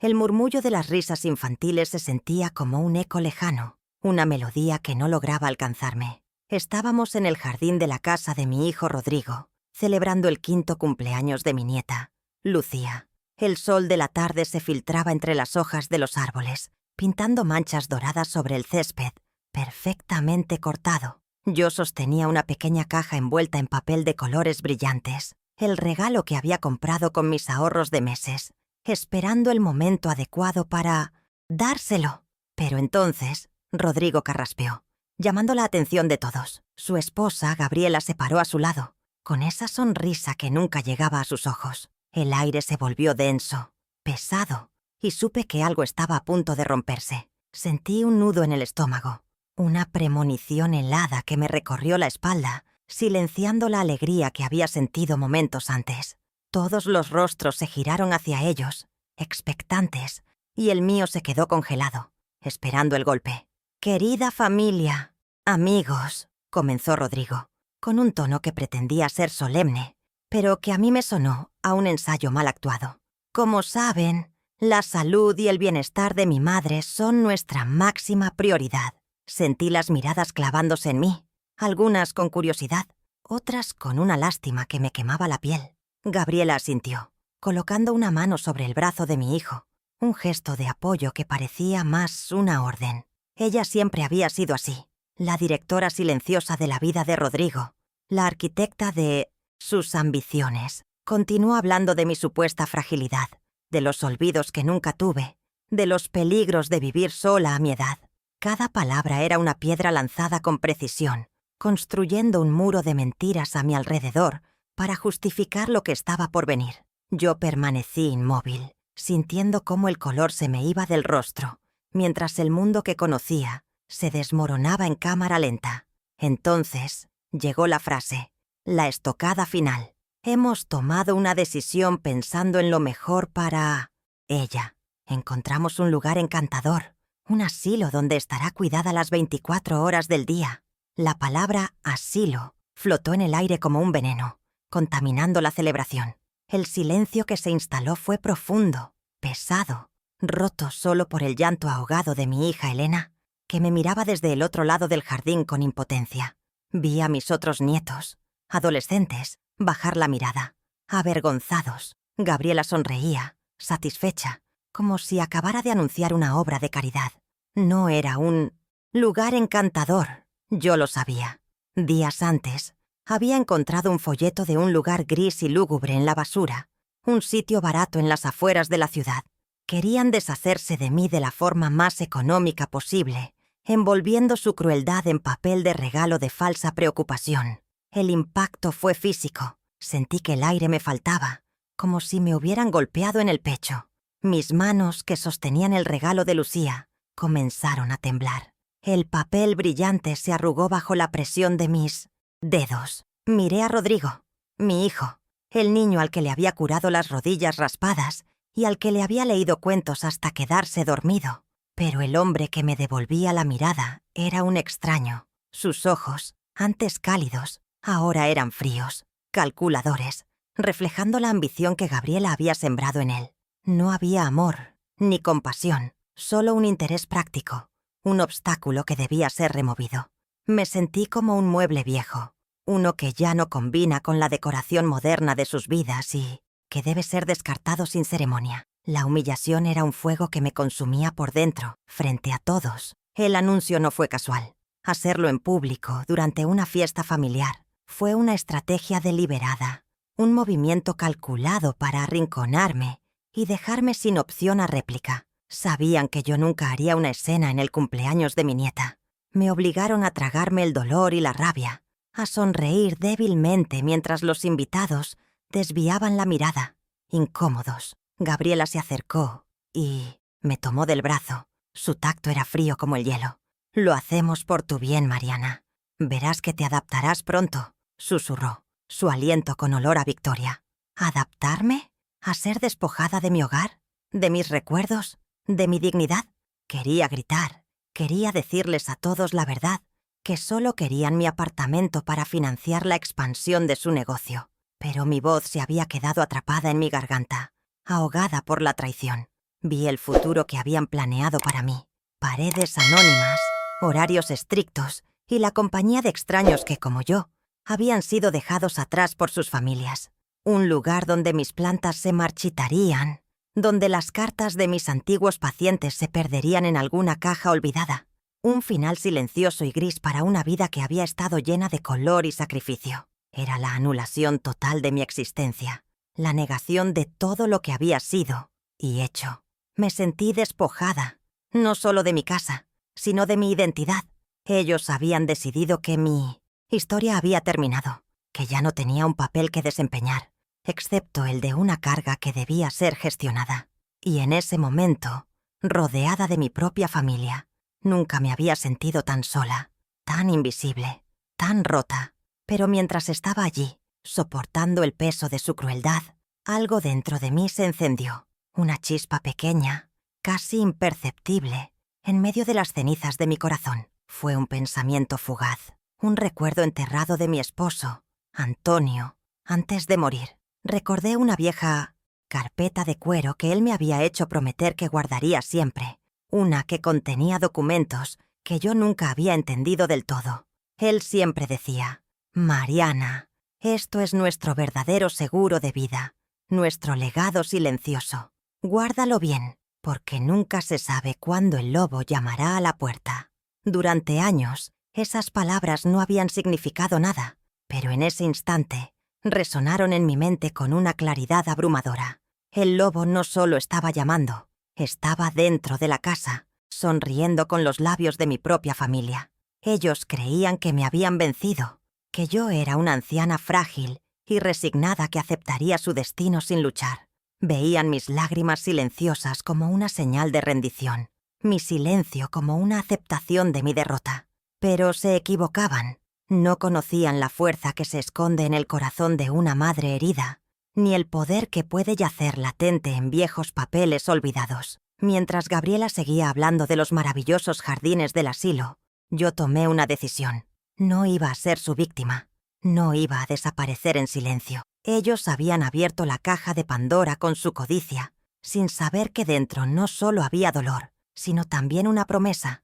El murmullo de las risas infantiles se sentía como un eco lejano, una melodía que no lograba alcanzarme. Estábamos en el jardín de la casa de mi hijo Rodrigo, celebrando el 5º cumpleaños de mi nieta, Lucía. El sol de la tarde se filtraba entre las hojas de los árboles, pintando manchas doradas sobre el césped, perfectamente cortado. Yo sostenía una pequeña caja envuelta en papel de colores brillantes, el regalo que había comprado con mis ahorros de meses, esperando el momento adecuado para dárselo. Pero entonces, Rodrigo carraspeó, llamando la atención de todos. Su esposa, Gabriela, se paró a su lado, con esa sonrisa que nunca llegaba a sus ojos. El aire se volvió denso, pesado, y supe que algo estaba a punto de romperse. Sentí un nudo en el estómago, una premonición helada que me recorrió la espalda, silenciando la alegría que había sentido momentos antes. Todos los rostros se giraron hacia ellos, expectantes, y el mío se quedó congelado, esperando el golpe. «Querida familia, amigos», comenzó Rodrigo, con un tono que pretendía ser solemne, pero que a mí me sonó a un ensayo mal actuado. «Como saben, la salud y el bienestar de mi madre son nuestra máxima prioridad». Sentí las miradas clavándose en mí, algunas con curiosidad, otras con una lástima que me quemaba la piel. Gabriela asintió, colocando una mano sobre el brazo de mi hijo, un gesto de apoyo que parecía más una orden. Ella siempre había sido así, la directora silenciosa de la vida de Rodrigo, la arquitecta de sus ambiciones. Continuó hablando de mi supuesta fragilidad, de los olvidos que nunca tuve, de los peligros de vivir sola a mi edad. Cada palabra era una piedra lanzada con precisión, construyendo un muro de mentiras a mi alrededor para justificar lo que estaba por venir. Yo permanecí inmóvil, sintiendo cómo el color se me iba del rostro, mientras el mundo que conocía se desmoronaba en cámara lenta. Entonces llegó la frase, la estocada final. Hemos tomado una decisión pensando en lo mejor para ella. Encontramos un lugar encantador, un asilo donde estará cuidada las 24 horas del día. La palabra asilo flotó en el aire como un veneno, contaminando la celebración. El silencio que se instaló fue profundo, pesado, roto solo por el llanto ahogado de mi hija Elena, que me miraba desde el otro lado del jardín con impotencia. Vi a mis otros nietos, adolescentes, bajar la mirada, avergonzados. Gabriela sonreía, satisfecha, como si acabara de anunciar una obra de caridad. No era un lugar encantador, yo lo sabía. Días antes, había encontrado un folleto de un lugar gris y lúgubre en la basura, un sitio barato en las afueras de la ciudad. Querían deshacerse de mí de la forma más económica posible, envolviendo su crueldad en papel de regalo de falsa preocupación. El impacto fue físico. Sentí que el aire me faltaba, como si me hubieran golpeado en el pecho. Mis manos, que sostenían el regalo de Lucía, comenzaron a temblar. El papel brillante se arrugó bajo la presión de mis dedos. Miré a Rodrigo, mi hijo, el niño al que le había curado las rodillas raspadas y al que le había leído cuentos hasta quedarse dormido. Pero el hombre que me devolvía la mirada era un extraño. Sus ojos, antes cálidos, ahora eran fríos, calculadores, reflejando la ambición que Gabriela había sembrado en él. No había amor, ni compasión, solo un interés práctico, un obstáculo que debía ser removido. Me sentí como un mueble viejo, uno que ya no combina con la decoración moderna de sus vidas y que debe ser descartado sin ceremonia. La humillación era un fuego que me consumía por dentro, frente a todos. El anuncio no fue casual. Hacerlo en público, durante una fiesta familiar, fue una estrategia deliberada, un movimiento calculado para arrinconarme y dejarme sin opción a réplica. Sabían que yo nunca haría una escena en el cumpleaños de mi nieta. Me obligaron a tragarme el dolor y la rabia, a sonreír débilmente mientras los invitados desviaban la mirada, incómodos. Gabriela se acercó y me tomó del brazo. Su tacto era frío como el hielo. «Lo hacemos por tu bien, Mariana. Verás que te adaptarás pronto», susurró, su aliento con olor a victoria. ¿Adaptarme? ¿A ser despojada de mi hogar? ¿De mis recuerdos? ¿De mi dignidad? Quería gritar. Quería decirles a todos la verdad, que solo querían mi apartamento para financiar la expansión de su negocio. Pero mi voz se había quedado atrapada en mi garganta, ahogada por la traición. Vi el futuro que habían planeado para mí. Paredes anónimas, horarios estrictos y la compañía de extraños que, como yo, habían sido dejados atrás por sus familias. Un lugar donde mis plantas se marchitarían, donde las cartas de mis antiguos pacientes se perderían en alguna caja olvidada. Un final silencioso y gris para una vida que había estado llena de color y sacrificio. Era la anulación total de mi existencia, la negación de todo lo que había sido y hecho. Me sentí despojada, no solo de mi casa, sino de mi identidad. Ellos habían decidido que mi historia había terminado, que ya no tenía un papel que desempeñar, excepto el de una carga que debía ser gestionada. Y en ese momento, rodeada de mi propia familia, nunca me había sentido tan sola, tan invisible, tan rota. Pero mientras estaba allí, soportando el peso de su crueldad, algo dentro de mí se encendió. Una chispa pequeña, casi imperceptible, en medio de las cenizas de mi corazón. Fue un pensamiento fugaz, un recuerdo enterrado de mi esposo, Antonio, antes de morir. Recordé una vieja carpeta de cuero que él me había hecho prometer que guardaría siempre, una que contenía documentos que yo nunca había entendido del todo. Él siempre decía: «Mariana, esto es nuestro verdadero seguro de vida, nuestro legado silencioso. Guárdalo bien, porque nunca se sabe cuándo el lobo llamará a la puerta». Durante años, esas palabras no habían significado nada, pero en ese instante resonaron en mi mente con una claridad abrumadora. El lobo no solo estaba llamando, estaba dentro de la casa, sonriendo con los labios de mi propia familia. Ellos creían que me habían vencido, que yo era una anciana frágil y resignada que aceptaría su destino sin luchar. Veían mis lágrimas silenciosas como una señal de rendición, mi silencio como una aceptación de mi derrota. Pero se equivocaban. No conocían la fuerza que se esconde en el corazón de una madre herida, ni el poder que puede yacer latente en viejos papeles olvidados. Mientras Gabriela seguía hablando de los maravillosos jardines del asilo, yo tomé una decisión. No iba a ser su víctima. No iba a desaparecer en silencio. Ellos habían abierto la caja de Pandora con su codicia, sin saber que dentro no solo había dolor, sino también una promesa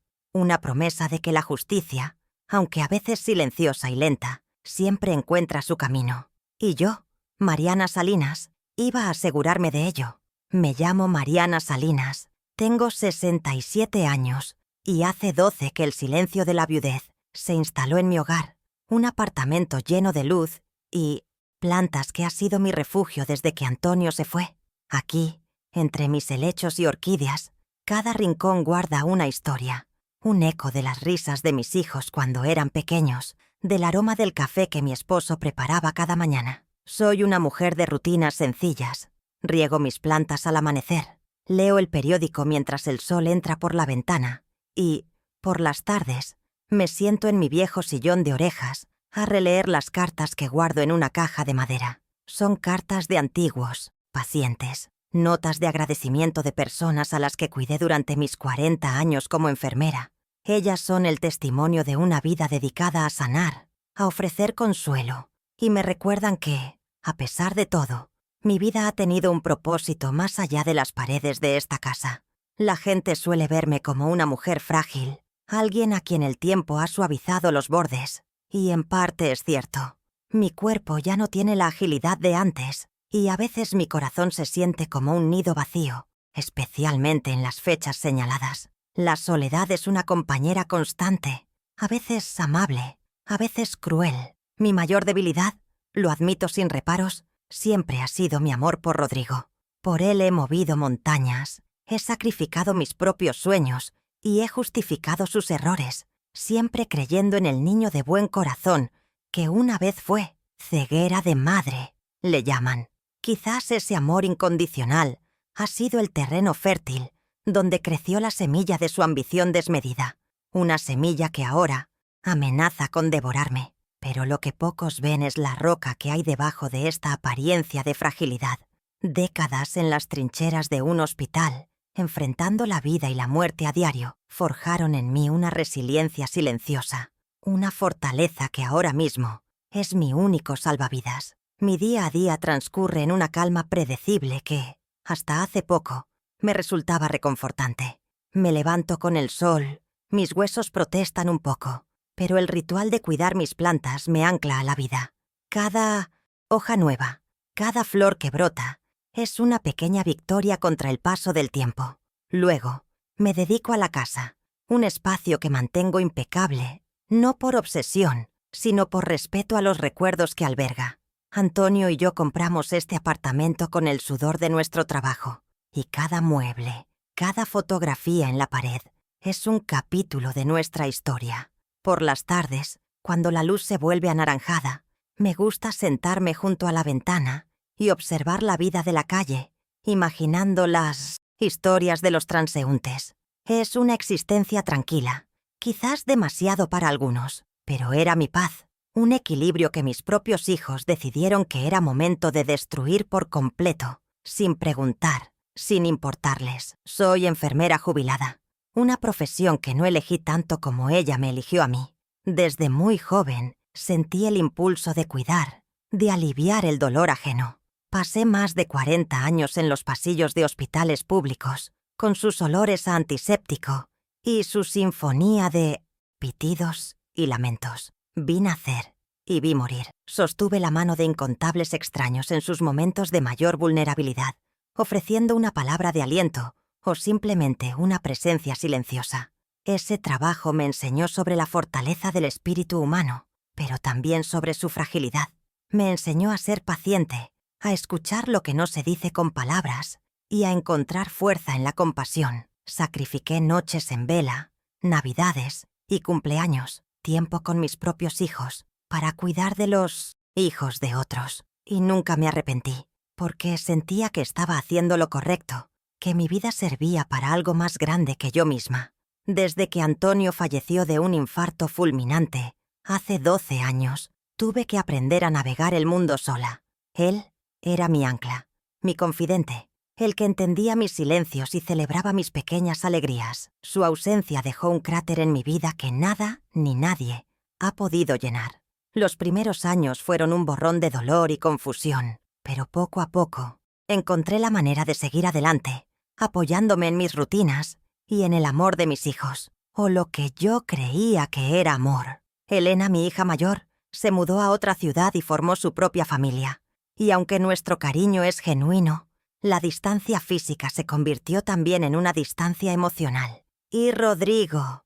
de que la justicia, aunque a veces silenciosa y lenta, siempre encuentra su camino. Y yo, Mariana Salinas, iba a asegurarme de ello. Me llamo Mariana Salinas, tengo 67 años, y hace 12 que el silencio de la viudez se instaló en mi hogar, un apartamento lleno de luz y plantas que ha sido mi refugio desde que Antonio se fue. Aquí, entre mis helechos y orquídeas, cada rincón guarda una historia, un eco de las risas de mis hijos cuando eran pequeños, del aroma del café que mi esposo preparaba cada mañana. Soy una mujer de rutinas sencillas. Riego mis plantas al amanecer, leo el periódico mientras el sol entra por la ventana y, por las tardes, me siento en mi viejo sillón de orejas a releer las cartas que guardo en una caja de madera. Son cartas de antiguos, pacientes, notas de agradecimiento de personas a las que cuidé durante mis 40 años como enfermera. Ellas son el testimonio de una vida dedicada a sanar, a ofrecer consuelo, y me recuerdan que, a pesar de todo, mi vida ha tenido un propósito más allá de las paredes de esta casa. La gente suele verme como una mujer frágil, alguien a quien el tiempo ha suavizado los bordes, y en parte es cierto. Mi cuerpo ya no tiene la agilidad de antes, y a veces mi corazón se siente como un nido vacío, especialmente en las fechas señaladas. La soledad es una compañera constante, a veces amable, a veces cruel. Mi mayor debilidad, lo admito sin reparos, siempre ha sido mi amor por Rodrigo. Por él he movido montañas, he sacrificado mis propios sueños y he justificado sus errores, siempre creyendo en el niño de buen corazón que una vez fue. Ceguera de madre, le llaman. Quizás ese amor incondicional ha sido el terreno fértil donde creció la semilla de su ambición desmedida, una semilla que ahora amenaza con devorarme. Pero lo que pocos ven es la roca que hay debajo de esta apariencia de fragilidad. Décadas en las trincheras de un hospital, enfrentando la vida y la muerte a diario, forjaron en mí una resiliencia silenciosa, una fortaleza que ahora mismo es mi único salvavidas. Mi día a día transcurre en una calma predecible que, hasta hace poco, me resultaba reconfortante. Me levanto con el sol, mis huesos protestan un poco, pero el ritual de cuidar mis plantas me ancla a la vida. Cada hoja nueva, cada flor que brota, es una pequeña victoria contra el paso del tiempo. Luego, me dedico a la casa, un espacio que mantengo impecable, no por obsesión, sino por respeto a los recuerdos que alberga. Antonio y yo compramos este apartamento con el sudor de nuestro trabajo, y cada mueble, cada fotografía en la pared, es un capítulo de nuestra historia. Por las tardes, cuando la luz se vuelve anaranjada, me gusta sentarme junto a la ventana y observar la vida de la calle, imaginando las historias de los transeúntes. Es una existencia tranquila, quizás demasiado para algunos, pero era mi paz, un equilibrio que mis propios hijos decidieron que era momento de destruir por completo, sin preguntar, sin importarles. Soy enfermera jubilada, una profesión que no elegí tanto como ella me eligió a mí. Desde muy joven sentí el impulso de cuidar, de aliviar el dolor ajeno. Pasé más de 40 años en los pasillos de hospitales públicos, con sus olores a antiséptico y su sinfonía de pitidos y lamentos. Vi nacer y vi morir. Sostuve la mano de incontables extraños en sus momentos de mayor vulnerabilidad, ofreciendo una palabra de aliento o simplemente una presencia silenciosa. Ese trabajo me enseñó sobre la fortaleza del espíritu humano, pero también sobre su fragilidad. Me enseñó a ser paciente, a escuchar lo que no se dice con palabras y a encontrar fuerza en la compasión. Sacrifiqué noches en vela, navidades y cumpleaños, tiempo con mis propios hijos, para cuidar de los hijos de otros. Y nunca me arrepentí, porque sentía que estaba haciendo lo correcto, que mi vida servía para algo más grande que yo misma. Desde que Antonio falleció de un infarto fulminante, hace 12 años, tuve que aprender a navegar el mundo sola. Él era mi ancla, mi confidente, el que entendía mis silencios y celebraba mis pequeñas alegrías. Su ausencia dejó un cráter en mi vida que nada ni nadie ha podido llenar. Los primeros años fueron un borrón de dolor y confusión, pero poco a poco encontré la manera de seguir adelante, apoyándome en mis rutinas y en el amor de mis hijos, o lo que yo creía que era amor. Elena, mi hija mayor, se mudó a otra ciudad y formó su propia familia. Y aunque nuestro cariño es genuino, la distancia física se convirtió también en una distancia emocional. Y Rodrigo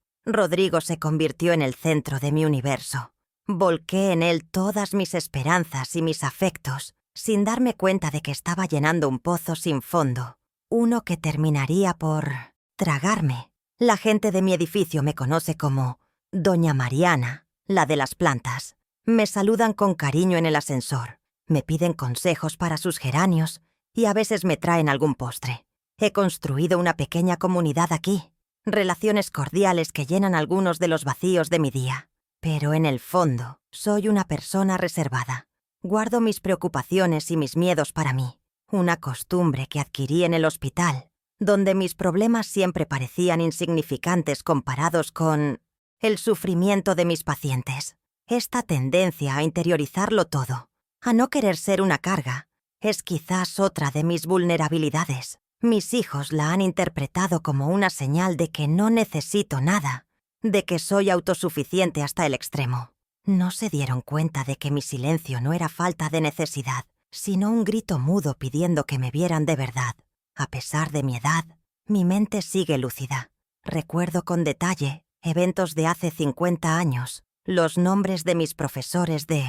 se convirtió en el centro de mi universo. Volqué en él todas mis esperanzas y mis afectos, sin darme cuenta de que estaba llenando un pozo sin fondo, uno que terminaría por tragarme. La gente de mi edificio me conoce como Doña Mariana, la de las plantas. Me saludan con cariño en el ascensor, me piden consejos para sus geranios y a veces me traen algún postre. He construido una pequeña comunidad aquí, relaciones cordiales que llenan algunos de los vacíos de mi día. Pero en el fondo, soy una persona reservada. Guardo mis preocupaciones y mis miedos para mí, una costumbre que adquirí en el hospital, donde mis problemas siempre parecían insignificantes comparados con el sufrimiento de mis pacientes. Esta tendencia a interiorizarlo todo, a no querer ser una carga, es quizás otra de mis vulnerabilidades. Mis hijos la han interpretado como una señal de que no necesito nada, de que soy autosuficiente hasta el extremo. No se dieron cuenta de que mi silencio no era falta de necesidad, sino un grito mudo pidiendo que me vieran de verdad. A pesar de mi edad, mi mente sigue lúcida. Recuerdo con detalle eventos de hace 50 años, los nombres de mis profesores de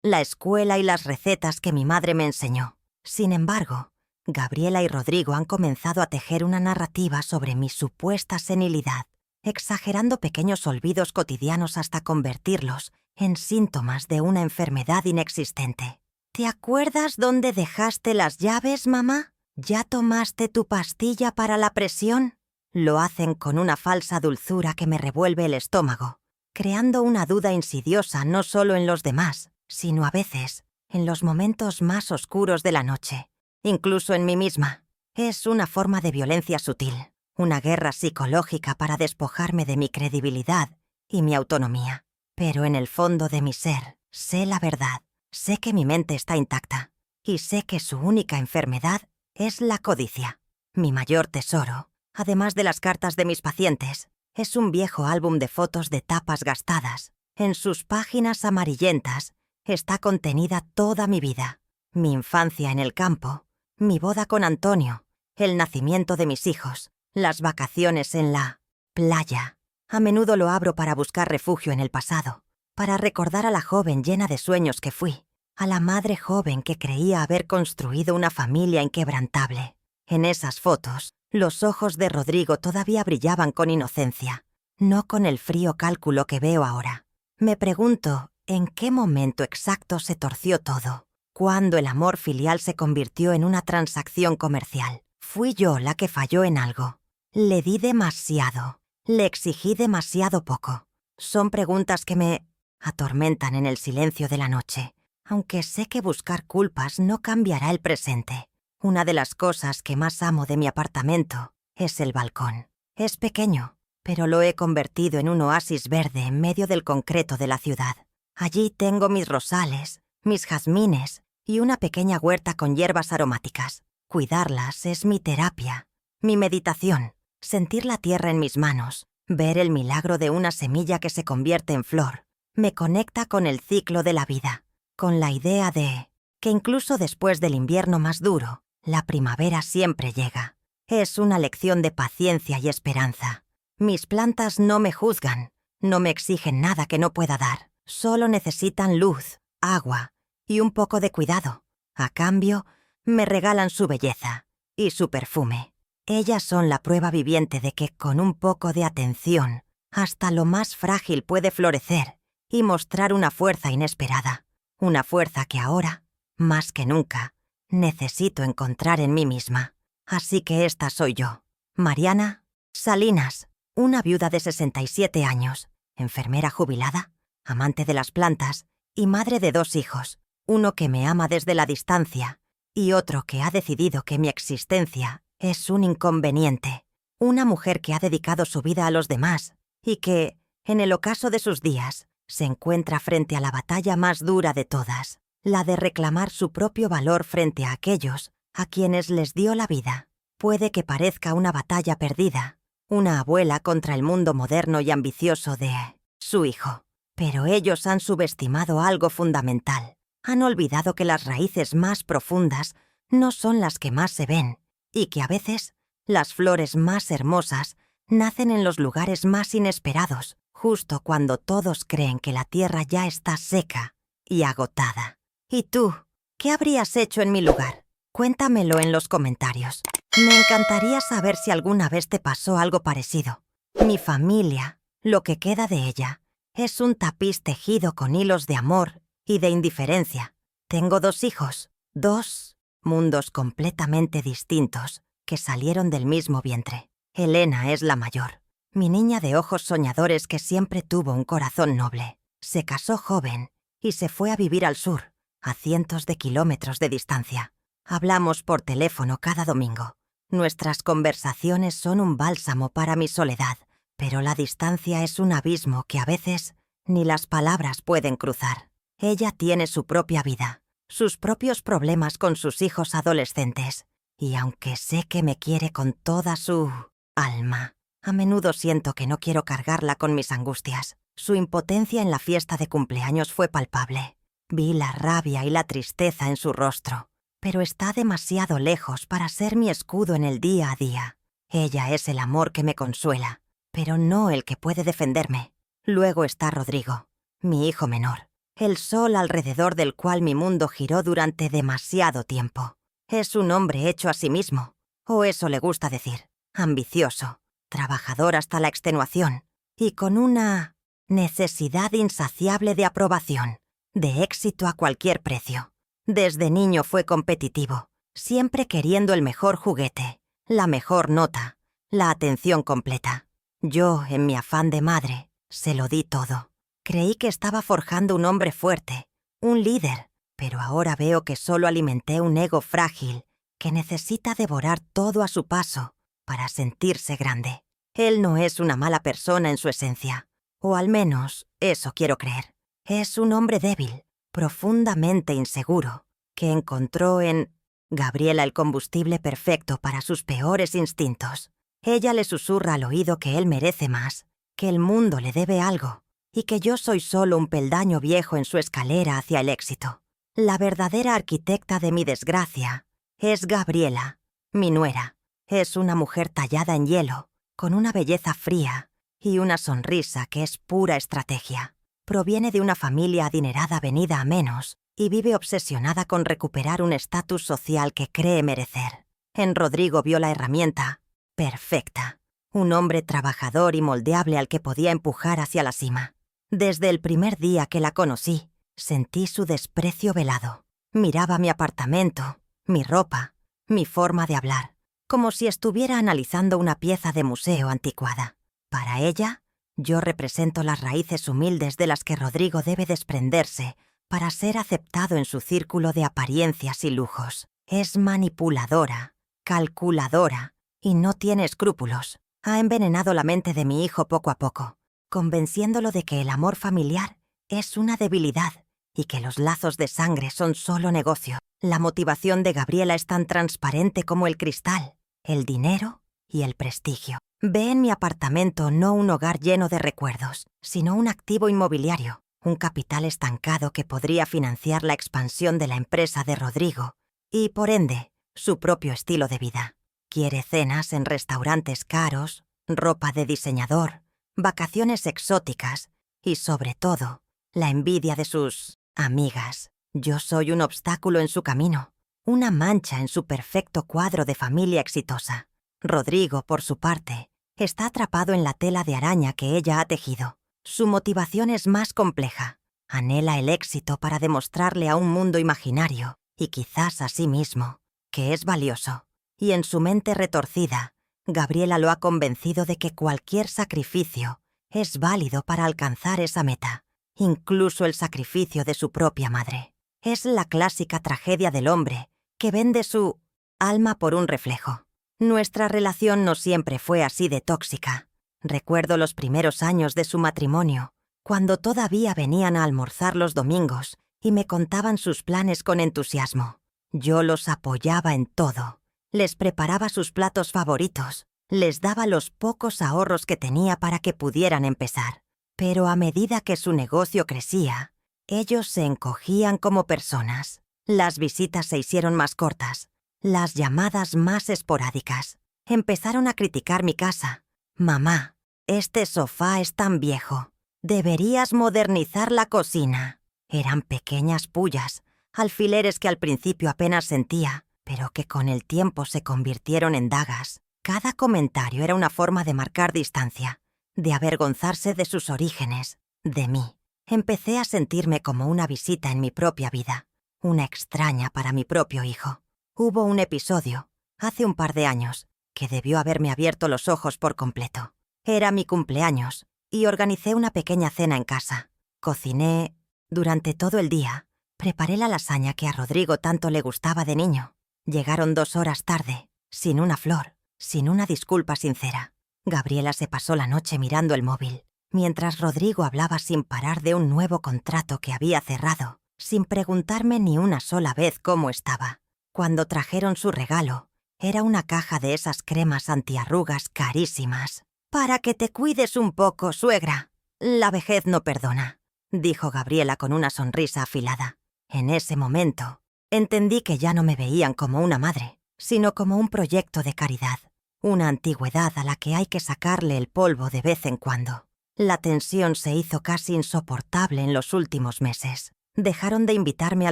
la escuela y las recetas que mi madre me enseñó. Sin embargo, Gabriela y Rodrigo han comenzado a tejer una narrativa sobre mi supuesta senilidad, exagerando pequeños olvidos cotidianos hasta convertirlos en síntomas de una enfermedad inexistente. ¿Te acuerdas dónde dejaste las llaves, mamá? ¿Ya tomaste tu pastilla para la presión? Lo hacen con una falsa dulzura que me revuelve el estómago, creando una duda insidiosa no solo en los demás, sino a veces en los momentos más oscuros de la noche, incluso en mí misma. Es una forma de violencia sutil, una guerra psicológica para despojarme de mi credibilidad y mi autonomía. Pero en el fondo de mi ser, sé la verdad, sé que mi mente está intacta y sé que su única enfermedad es la codicia. Mi mayor tesoro, además de las cartas de mis pacientes, es un viejo álbum de fotos de tapas gastadas. En sus páginas amarillentas está contenida toda mi vida, mi infancia en el campo, mi boda con Antonio, el nacimiento de mis hijos, las vacaciones en la playa. A menudo lo abro para buscar refugio en el pasado, para recordar a la joven llena de sueños que fui, a la madre joven que creía haber construido una familia inquebrantable. En esas fotos, los ojos de Rodrigo todavía brillaban con inocencia, no con el frío cálculo que veo ahora. Me pregunto en qué momento exacto se torció todo, cuándo el amor filial se convirtió en una transacción comercial. Fui yo la que falló en algo. Le di demasiado, le exigí demasiado poco. Son preguntas que me atormentan en el silencio de la noche, aunque sé que buscar culpas no cambiará el presente. Una de las cosas que más amo de mi apartamento es el balcón. Es pequeño, pero lo he convertido en un oasis verde en medio del concreto de la ciudad. Allí tengo mis rosales, mis jazmines y una pequeña huerta con hierbas aromáticas. Cuidarlas es mi terapia, mi meditación, sentir la tierra en mis manos, ver el milagro de una semilla que se convierte en flor. Me conecta con el ciclo de la vida, con la idea de que incluso después del invierno más duro, la primavera siempre llega. Es una lección de paciencia y esperanza. Mis plantas no me juzgan, no me exigen nada que no pueda dar. Solo necesitan luz, agua y un poco de cuidado. A cambio, me regalan su belleza y su perfume. Ellas son la prueba viviente de que con un poco de atención, hasta lo más frágil puede florecer y mostrar una fuerza inesperada. Una fuerza que ahora, más que nunca, necesito encontrar en mí misma. Así que esta soy yo, Mariana Salinas, una viuda de 67 años, enfermera jubilada, amante de las plantas y madre de 2 hijos, uno que me ama desde la distancia y otro que ha decidido que mi existencia es un inconveniente. Una mujer que ha dedicado su vida a los demás y que, en el ocaso de sus días, se encuentra frente a la batalla más dura de todas, la de reclamar su propio valor frente a aquellos a quienes les dio la vida. Puede que parezca una batalla perdida, una abuela contra el mundo moderno y ambicioso de su hijo, pero ellos han subestimado algo fundamental. Han olvidado que las raíces más profundas no son las que más se ven y que a veces las flores más hermosas nacen en los lugares más inesperados, justo cuando todos creen que la tierra ya está seca y agotada. ¿Y tú? ¿Qué habrías hecho en mi lugar? Cuéntamelo en los comentarios. Me encantaría saber si alguna vez te pasó algo parecido. Mi familia, lo que queda de ella, es un tapiz tejido con hilos de amor y de indiferencia. Tengo 2 hijos, 2 mundos completamente distintos que salieron del mismo vientre. Elena es la mayor, mi niña de ojos soñadores que siempre tuvo un corazón noble. Se casó joven y se fue a vivir al sur, a cientos de kilómetros de distancia. Hablamos por teléfono cada domingo. Nuestras conversaciones son un bálsamo para mi soledad, pero la distancia es un abismo que a veces ni las palabras pueden cruzar. Ella tiene su propia vida, sus propios problemas con sus hijos adolescentes, y aunque sé que me quiere con toda su alma, a menudo siento que no quiero cargarla con mis angustias. Su impotencia en la fiesta de cumpleaños fue palpable. Vi la rabia y la tristeza en su rostro, pero está demasiado lejos para ser mi escudo en el día a día. Ella es el amor que me consuela, pero no el que puede defenderme. Luego está Rodrigo, mi hijo menor, el sol alrededor del cual mi mundo giró durante demasiado tiempo. Es un hombre hecho a sí mismo, o eso le gusta decir, ambicioso, trabajador hasta la extenuación, y con una necesidad insaciable de aprobación, de éxito a cualquier precio. Desde niño fue competitivo, siempre queriendo el mejor juguete, la mejor nota, la atención completa. Yo, en mi afán de madre, se lo di todo. Creí que estaba forjando un hombre fuerte, un líder, pero ahora veo que solo alimenté un ego frágil que necesita devorar todo a su paso para sentirse grande. Él no es una mala persona en su esencia, o al menos eso quiero creer. Es un hombre débil, profundamente inseguro, que encontró en Gabriela el combustible perfecto para sus peores instintos. Ella le susurra al oído que él merece más, que el mundo le debe algo, y que yo soy solo un peldaño viejo en su escalera hacia el éxito. La verdadera arquitecta de mi desgracia es Gabriela, mi nuera. Es una mujer tallada en hielo, con una belleza fría y una sonrisa que es pura estrategia. Proviene de una familia adinerada venida a menos y vive obsesionada con recuperar un estatus social que cree merecer. En Rodrigo vio la herramienta perfecta, un hombre trabajador y moldeable al que podía empujar hacia la cima. Desde el primer día que la conocí, sentí su desprecio velado. Miraba mi apartamento, mi ropa, mi forma de hablar, como si estuviera analizando una pieza de museo anticuada. Para ella, yo represento las raíces humildes de las que Rodrigo debe desprenderse para ser aceptado en su círculo de apariencias y lujos. Es manipuladora, calculadora y no tiene escrúpulos. Ha envenenado la mente de mi hijo poco a poco, convenciéndolo de que el amor familiar es una debilidad y que los lazos de sangre son solo negocio. La motivación de Gabriela es tan transparente como el cristal, el dinero y el prestigio. Ve en mi apartamento no un hogar lleno de recuerdos, sino un activo inmobiliario, un capital estancado que podría financiar la expansión de la empresa de Rodrigo y, por ende, su propio estilo de vida. Quiere cenas en restaurantes caros, ropa de diseñador, vacaciones exóticas y, sobre todo, la envidia de sus amigas. Yo soy un obstáculo en su camino, una mancha en su perfecto cuadro de familia exitosa. Rodrigo, por su parte, está atrapado en la tela de araña que ella ha tejido. Su motivación es más compleja. Anhela el éxito para demostrarle a un mundo imaginario, y quizás a sí mismo, que es valioso. Y en su mente retorcida, Gabriela lo ha convencido de que cualquier sacrificio es válido para alcanzar esa meta, incluso el sacrificio de su propia madre. Es la clásica tragedia del hombre que vende su alma por un reflejo. Nuestra relación no siempre fue así de tóxica. Recuerdo los primeros años de su matrimonio, cuando todavía venían a almorzar los domingos y me contaban sus planes con entusiasmo. Yo los apoyaba en todo. Les preparaba sus platos favoritos, les daba los pocos ahorros que tenía para que pudieran empezar. Pero a medida que su negocio crecía, ellos se encogían como personas. Las visitas se hicieron más cortas, las llamadas más esporádicas. Empezaron a criticar mi casa. «Mamá, este sofá es tan viejo. Deberías modernizar la cocina». Eran pequeñas pullas, alfileres que al principio apenas sentía, pero que con el tiempo se convirtieron en dagas. Cada comentario era una forma de marcar distancia, de avergonzarse de sus orígenes, de mí. Empecé a sentirme como una visita en mi propia vida, una extraña para mi propio hijo. Hubo un episodio, hace un par de años, que debió haberme abierto los ojos por completo. Era mi cumpleaños y organicé una pequeña cena en casa. Cociné durante todo el día. Preparé la lasaña que a Rodrigo tanto le gustaba de niño. Llegaron 2 horas tarde, sin una flor, sin una disculpa sincera. Gabriela se pasó la noche mirando el móvil, mientras Rodrigo hablaba sin parar de un nuevo contrato que había cerrado, sin preguntarme ni una sola vez cómo estaba. Cuando trajeron su regalo, era una caja de esas cremas antiarrugas carísimas. «Para que te cuides un poco, suegra. La vejez no perdona», dijo Gabriela con una sonrisa afilada. En ese momento, entendí que ya no me veían como una madre, sino como un proyecto de caridad, una antigüedad a la que hay que sacarle el polvo de vez en cuando. La tensión se hizo casi insoportable en los últimos meses. Dejaron de invitarme a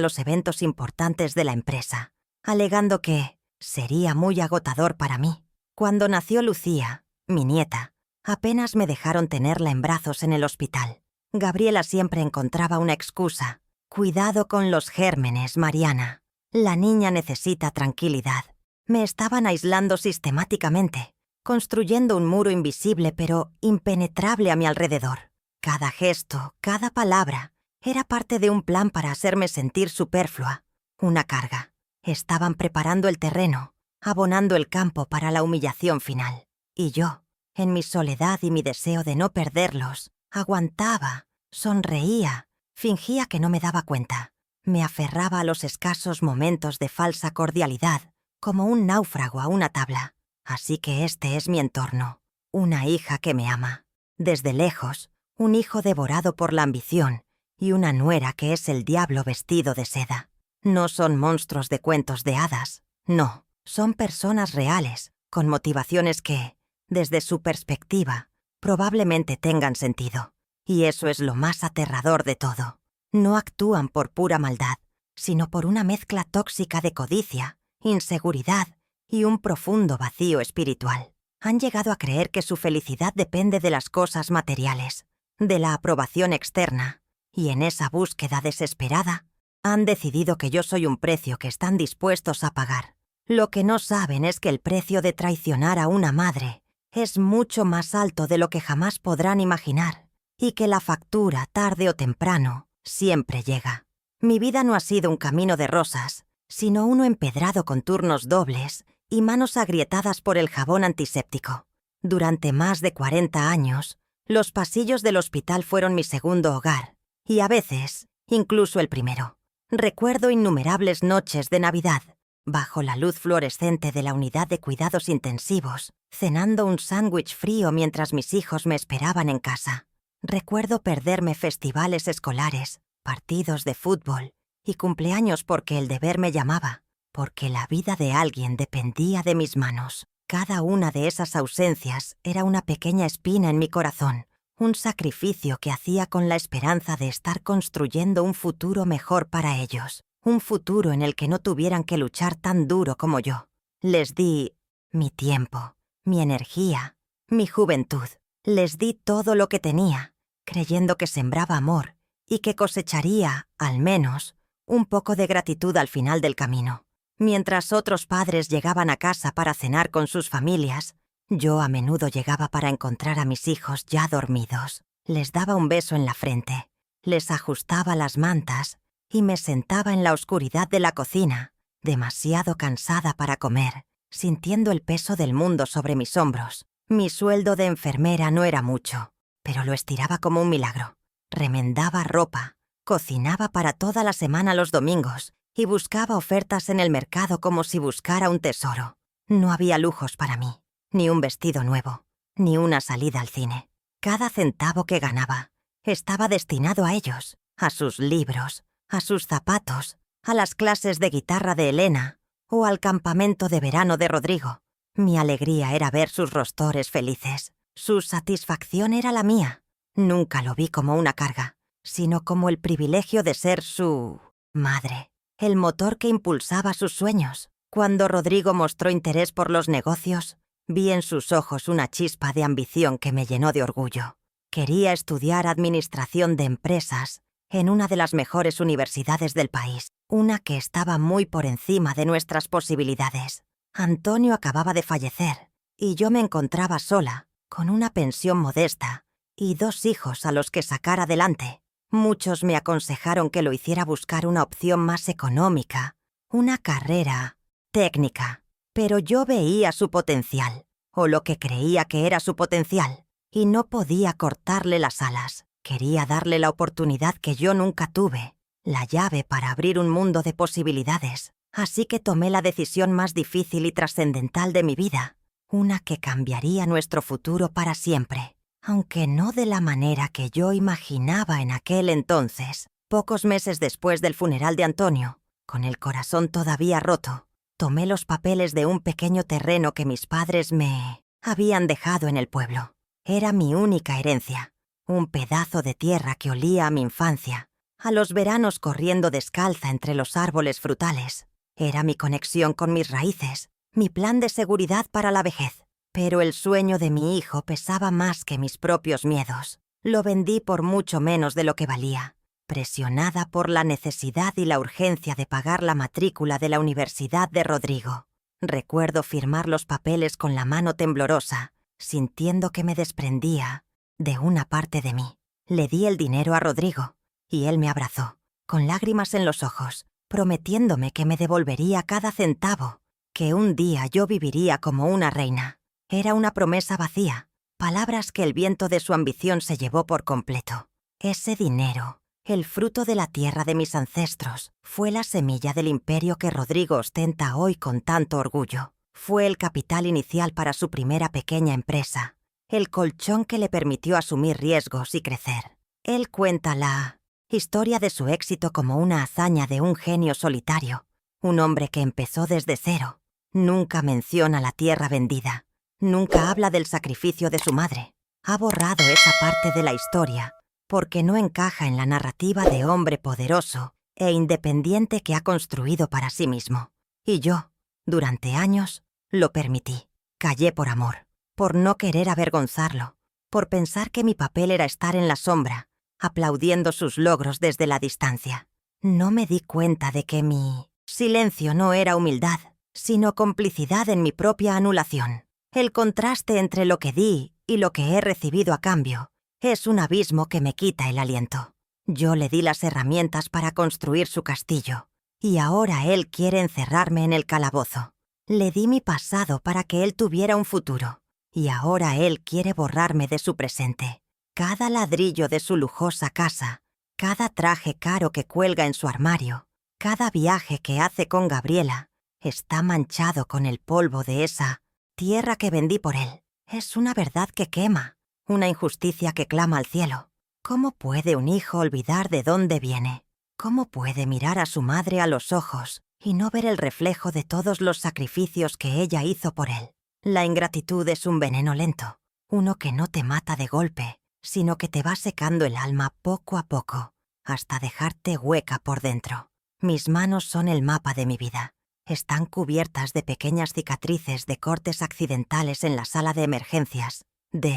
los eventos importantes de la empresa, alegando que sería muy agotador para mí. Cuando nació Lucía, mi nieta, apenas me dejaron tenerla en brazos en el hospital. Gabriela siempre encontraba una excusa. «Cuidado con los gérmenes, Mariana. La niña necesita tranquilidad». Me estaban aislando sistemáticamente, construyendo un muro invisible pero impenetrable a mi alrededor. Cada gesto, cada palabra, era parte de un plan para hacerme sentir superflua, una carga. Estaban preparando el terreno, abonando el campo para la humillación final. Y yo, en mi soledad y mi deseo de no perderlos, aguantaba, sonreía, fingía que no me daba cuenta. Me aferraba a los escasos momentos de falsa cordialidad, como un náufrago a una tabla. Así que este es mi entorno. Una hija que me ama. Desde lejos, un hijo devorado por la ambición y una nuera que es el diablo vestido de seda. No son monstruos de cuentos de hadas. No, son personas reales, con motivaciones que, desde su perspectiva, probablemente tengan sentido. Y eso es lo más aterrador de todo. No actúan por pura maldad, sino por una mezcla tóxica de codicia, inseguridad y un profundo vacío espiritual. Han llegado a creer que su felicidad depende de las cosas materiales, de la aprobación externa, y en esa búsqueda desesperada, han decidido que yo soy un precio que están dispuestos a pagar. Lo que no saben es que el precio de traicionar a una madre es mucho más alto de lo que jamás podrán imaginar, y que la factura, tarde o temprano, siempre llega. Mi vida no ha sido un camino de rosas, sino uno empedrado con turnos dobles y manos agrietadas por el jabón antiséptico. Durante más de 40 años, los pasillos del hospital fueron mi segundo hogar, y a veces, incluso el primero. Recuerdo innumerables noches de Navidad, bajo la luz fluorescente de la unidad de cuidados intensivos, cenando un sándwich frío mientras mis hijos me esperaban en casa. Recuerdo perderme festivales escolares, partidos de fútbol y cumpleaños porque el deber me llamaba, porque la vida de alguien dependía de mis manos. Cada una de esas ausencias era una pequeña espina en mi corazón, un sacrificio que hacía con la esperanza de estar construyendo un futuro mejor para ellos, un futuro en el que no tuvieran que luchar tan duro como yo. Les di mi tiempo, mi energía, mi juventud. Les di todo lo que tenía, creyendo que sembraba amor y que cosecharía, al menos, un poco de gratitud al final del camino. Mientras otros padres llegaban a casa para cenar con sus familias, yo a menudo llegaba para encontrar a mis hijos ya dormidos. Les daba un beso en la frente, les ajustaba las mantas y me sentaba en la oscuridad de la cocina, demasiado cansada para comer, sintiendo el peso del mundo sobre mis hombros. Mi sueldo de enfermera no era mucho, pero lo estiraba como un milagro. Remendaba ropa, cocinaba para toda la semana los domingos y buscaba ofertas en el mercado como si buscara un tesoro. No había lujos para mí, ni un vestido nuevo, ni una salida al cine. Cada centavo que ganaba estaba destinado a ellos, a sus libros, a sus zapatos, a las clases de guitarra de Elena o al campamento de verano de Rodrigo. Mi alegría era ver sus rostros felices. Su satisfacción era la mía. Nunca lo vi como una carga, sino como el privilegio de ser su madre, el motor que impulsaba sus sueños. Cuando Rodrigo mostró interés por los negocios, vi en sus ojos una chispa de ambición que me llenó de orgullo. Quería estudiar administración de empresas en una de las mejores universidades del país, una que estaba muy por encima de nuestras posibilidades. Antonio acababa de fallecer y yo me encontraba sola, con una pensión modesta y 2 hijos a los que sacar adelante. Muchos me aconsejaron que lo hiciera buscar una opción más económica, una carrera técnica, pero yo veía su potencial, o lo que creía que era su potencial, y no podía cortarle las alas. Quería darle la oportunidad que yo nunca tuve, la llave para abrir un mundo de posibilidades. Así que tomé la decisión más difícil y trascendental de mi vida, una que cambiaría nuestro futuro para siempre. Aunque no de la manera que yo imaginaba en aquel entonces. Pocos meses después del funeral de Antonio, con el corazón todavía roto, tomé los papeles de un pequeño terreno que mis padres me habían dejado en el pueblo. Era mi única herencia, un pedazo de tierra que olía a mi infancia, a los veranos corriendo descalza entre los árboles frutales. Era mi conexión con mis raíces, mi plan de seguridad para la vejez. Pero el sueño de mi hijo pesaba más que mis propios miedos. Lo vendí por mucho menos de lo que valía, presionada por la necesidad y la urgencia de pagar la matrícula de la Universidad de Rodrigo. Recuerdo firmar los papeles con la mano temblorosa, sintiendo que me desprendía de una parte de mí. Le di el dinero a Rodrigo, y él me abrazó, con lágrimas en los ojos, prometiéndome que me devolvería cada centavo, que un día yo viviría como una reina. Era una promesa vacía, palabras que el viento de su ambición se llevó por completo. Ese dinero El fruto de la tierra de mis ancestros fue la semilla del imperio que Rodrigo ostenta hoy con tanto orgullo. Fue el capital inicial para su primera pequeña empresa, el colchón que le permitió asumir riesgos y crecer. Él cuenta la historia de su éxito como una hazaña de un genio solitario, un hombre que empezó desde cero. Nunca menciona la tierra vendida, nunca habla del sacrificio de su madre. Ha borrado esa parte de la historia porque no encaja en la narrativa de hombre poderoso e independiente que ha construido para sí mismo. Y yo, durante años, lo permití. Callé por amor, por no querer avergonzarlo, por pensar que mi papel era estar en la sombra, aplaudiendo sus logros desde la distancia. No me di cuenta de que mi silencio no era humildad, sino complicidad en mi propia anulación. El contraste entre lo que di y lo que he recibido a cambio es un abismo que me quita el aliento. Yo le di las herramientas para construir su castillo, y ahora él quiere encerrarme en el calabozo. Le di mi pasado para que él tuviera un futuro, y ahora él quiere borrarme de su presente. Cada ladrillo de su lujosa casa, cada traje caro que cuelga en su armario, cada viaje que hace con Gabriela, está manchado con el polvo de esa tierra que vendí por él. Es una verdad que quema, una injusticia que clama al cielo. ¿Cómo puede un hijo olvidar de dónde viene? ¿Cómo puede mirar a su madre a los ojos y no ver el reflejo de todos los sacrificios que ella hizo por él? La ingratitud es un veneno lento, uno que no te mata de golpe, sino que te va secando el alma poco a poco, hasta dejarte hueca por dentro. Mis manos son el mapa de mi vida. Están cubiertas de pequeñas cicatrices de cortes accidentales en la sala de emergencias, de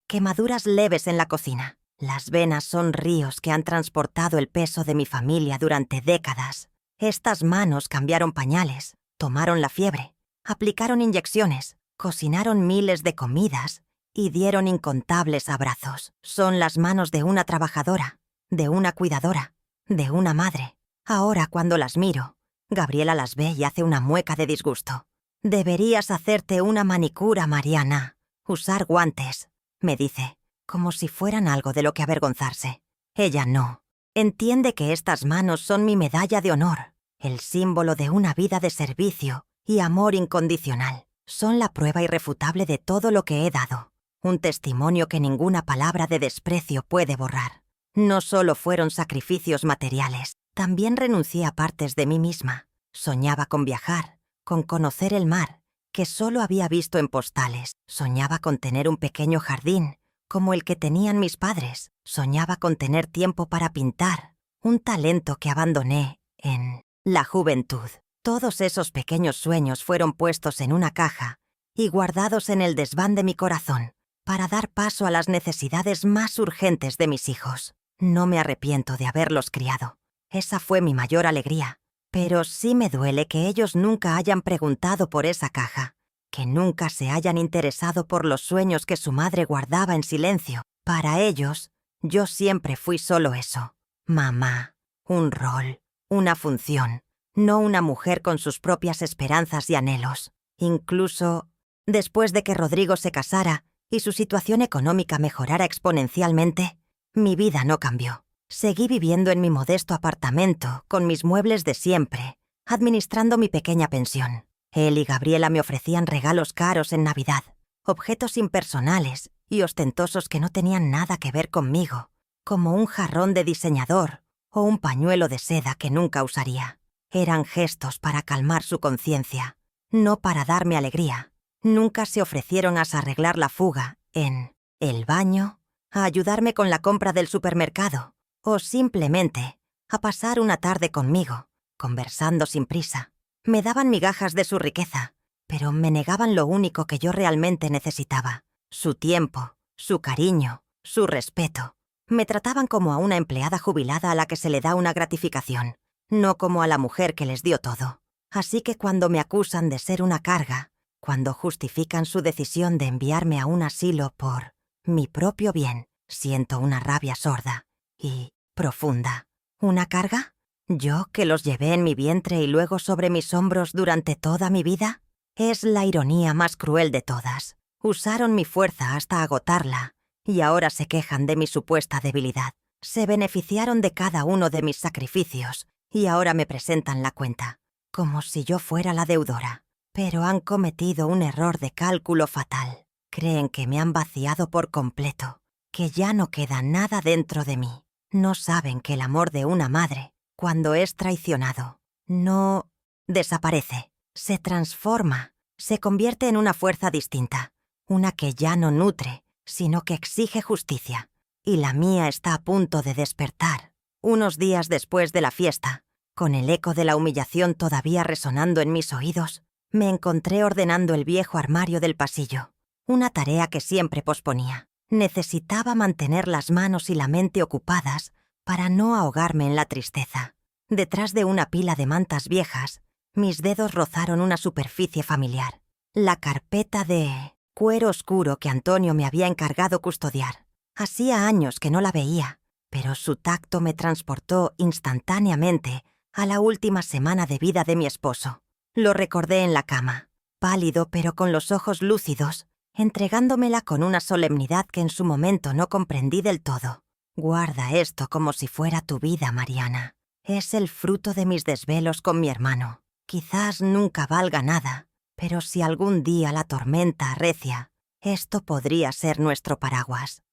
quemaduras leves en la cocina. Las venas son ríos que han transportado el peso de mi familia durante décadas. Estas manos cambiaron pañales, tomaron la fiebre, aplicaron inyecciones, cocinaron miles de comidas y dieron incontables abrazos. Son las manos de una trabajadora, de una cuidadora, de una madre. Ahora, cuando las miro, Gabriela las ve y hace una mueca de disgusto. «Deberías hacerte una manicura, Mariana. Usar guantes», me dice, como si fueran algo de lo que avergonzarse. Ella no. Entiende que estas manos son mi medalla de honor, el símbolo de una vida de servicio y amor incondicional. Son la prueba irrefutable de todo lo que he dado, un testimonio que ninguna palabra de desprecio puede borrar. No solo fueron sacrificios materiales, también renuncié a partes de mí misma. Soñaba con viajar, con conocer el mar, que solo había visto en postales. Soñaba con tener un pequeño jardín, como el que tenían mis padres. Soñaba con tener tiempo para pintar, un talento que abandoné en la juventud. Todos esos pequeños sueños fueron puestos en una caja y guardados en el desván de mi corazón para dar paso a las necesidades más urgentes de mis hijos. No me arrepiento de haberlos criado. Esa fue mi mayor alegría. Pero sí me duele que ellos nunca hayan preguntado por esa caja, que nunca se hayan interesado por los sueños que su madre guardaba en silencio. Para ellos, yo siempre fui solo eso. Mamá, un rol, una función, no una mujer con sus propias esperanzas y anhelos. Incluso después de que Rodrigo se casara y su situación económica mejorara exponencialmente, mi vida no cambió. Seguí viviendo en mi modesto apartamento, con mis muebles de siempre, administrando mi pequeña pensión. Él y Gabriela me ofrecían regalos caros en Navidad, objetos impersonales y ostentosos que no tenían nada que ver conmigo, como un jarrón de diseñador o un pañuelo de seda que nunca usaría. Eran gestos para calmar su conciencia, no para darme alegría. Nunca se ofrecieron a arreglar la fuga en el baño, a ayudarme con la compra del supermercado, o simplemente a pasar una tarde conmigo, conversando sin prisa. Me daban migajas de su riqueza, pero me negaban lo único que yo realmente necesitaba: su tiempo, su cariño, su respeto. Me trataban como a una empleada jubilada a la que se le da una gratificación, no como a la mujer que les dio todo. Así que cuando me acusan de ser una carga, cuando justifican su decisión de enviarme a un asilo por mi propio bien, siento una rabia sorda y profunda. ¿Una carga? ¿Yo, que los llevé en mi vientre y luego sobre mis hombros durante toda mi vida? Es la ironía más cruel de todas. Usaron mi fuerza hasta agotarla y ahora se quejan de mi supuesta debilidad. Se beneficiaron de cada uno de mis sacrificios y ahora me presentan la cuenta, como si yo fuera la deudora. Pero han cometido un error de cálculo fatal. Creen que me han vaciado por completo, que ya no queda nada dentro de mí. No saben que el amor de una madre, cuando es traicionado, no desaparece, se transforma, se convierte en una fuerza distinta, una que ya no nutre, sino que exige justicia. Y la mía está a punto de despertar. Unos días después de la fiesta, con el eco de la humillación todavía resonando en mis oídos, me encontré ordenando el viejo armario del pasillo, una tarea que siempre posponía. Necesitaba mantener las manos y la mente ocupadas para no ahogarme en la tristeza. Detrás de una pila de mantas viejas, mis dedos rozaron una superficie familiar, la carpeta de cuero oscuro que Antonio me había encargado custodiar. Hacía años que no la veía, pero su tacto me transportó instantáneamente a la última semana de vida de mi esposo. Lo recordé en la cama, pálido pero con los ojos lúcidos, entregándomela con una solemnidad que en su momento no comprendí del todo. Guarda esto como si fuera tu vida, Mariana. Es el fruto de mis desvelos con mi hermano. Quizás nunca valga nada, pero si algún día la tormenta arrecia, esto podría ser nuestro paraguas.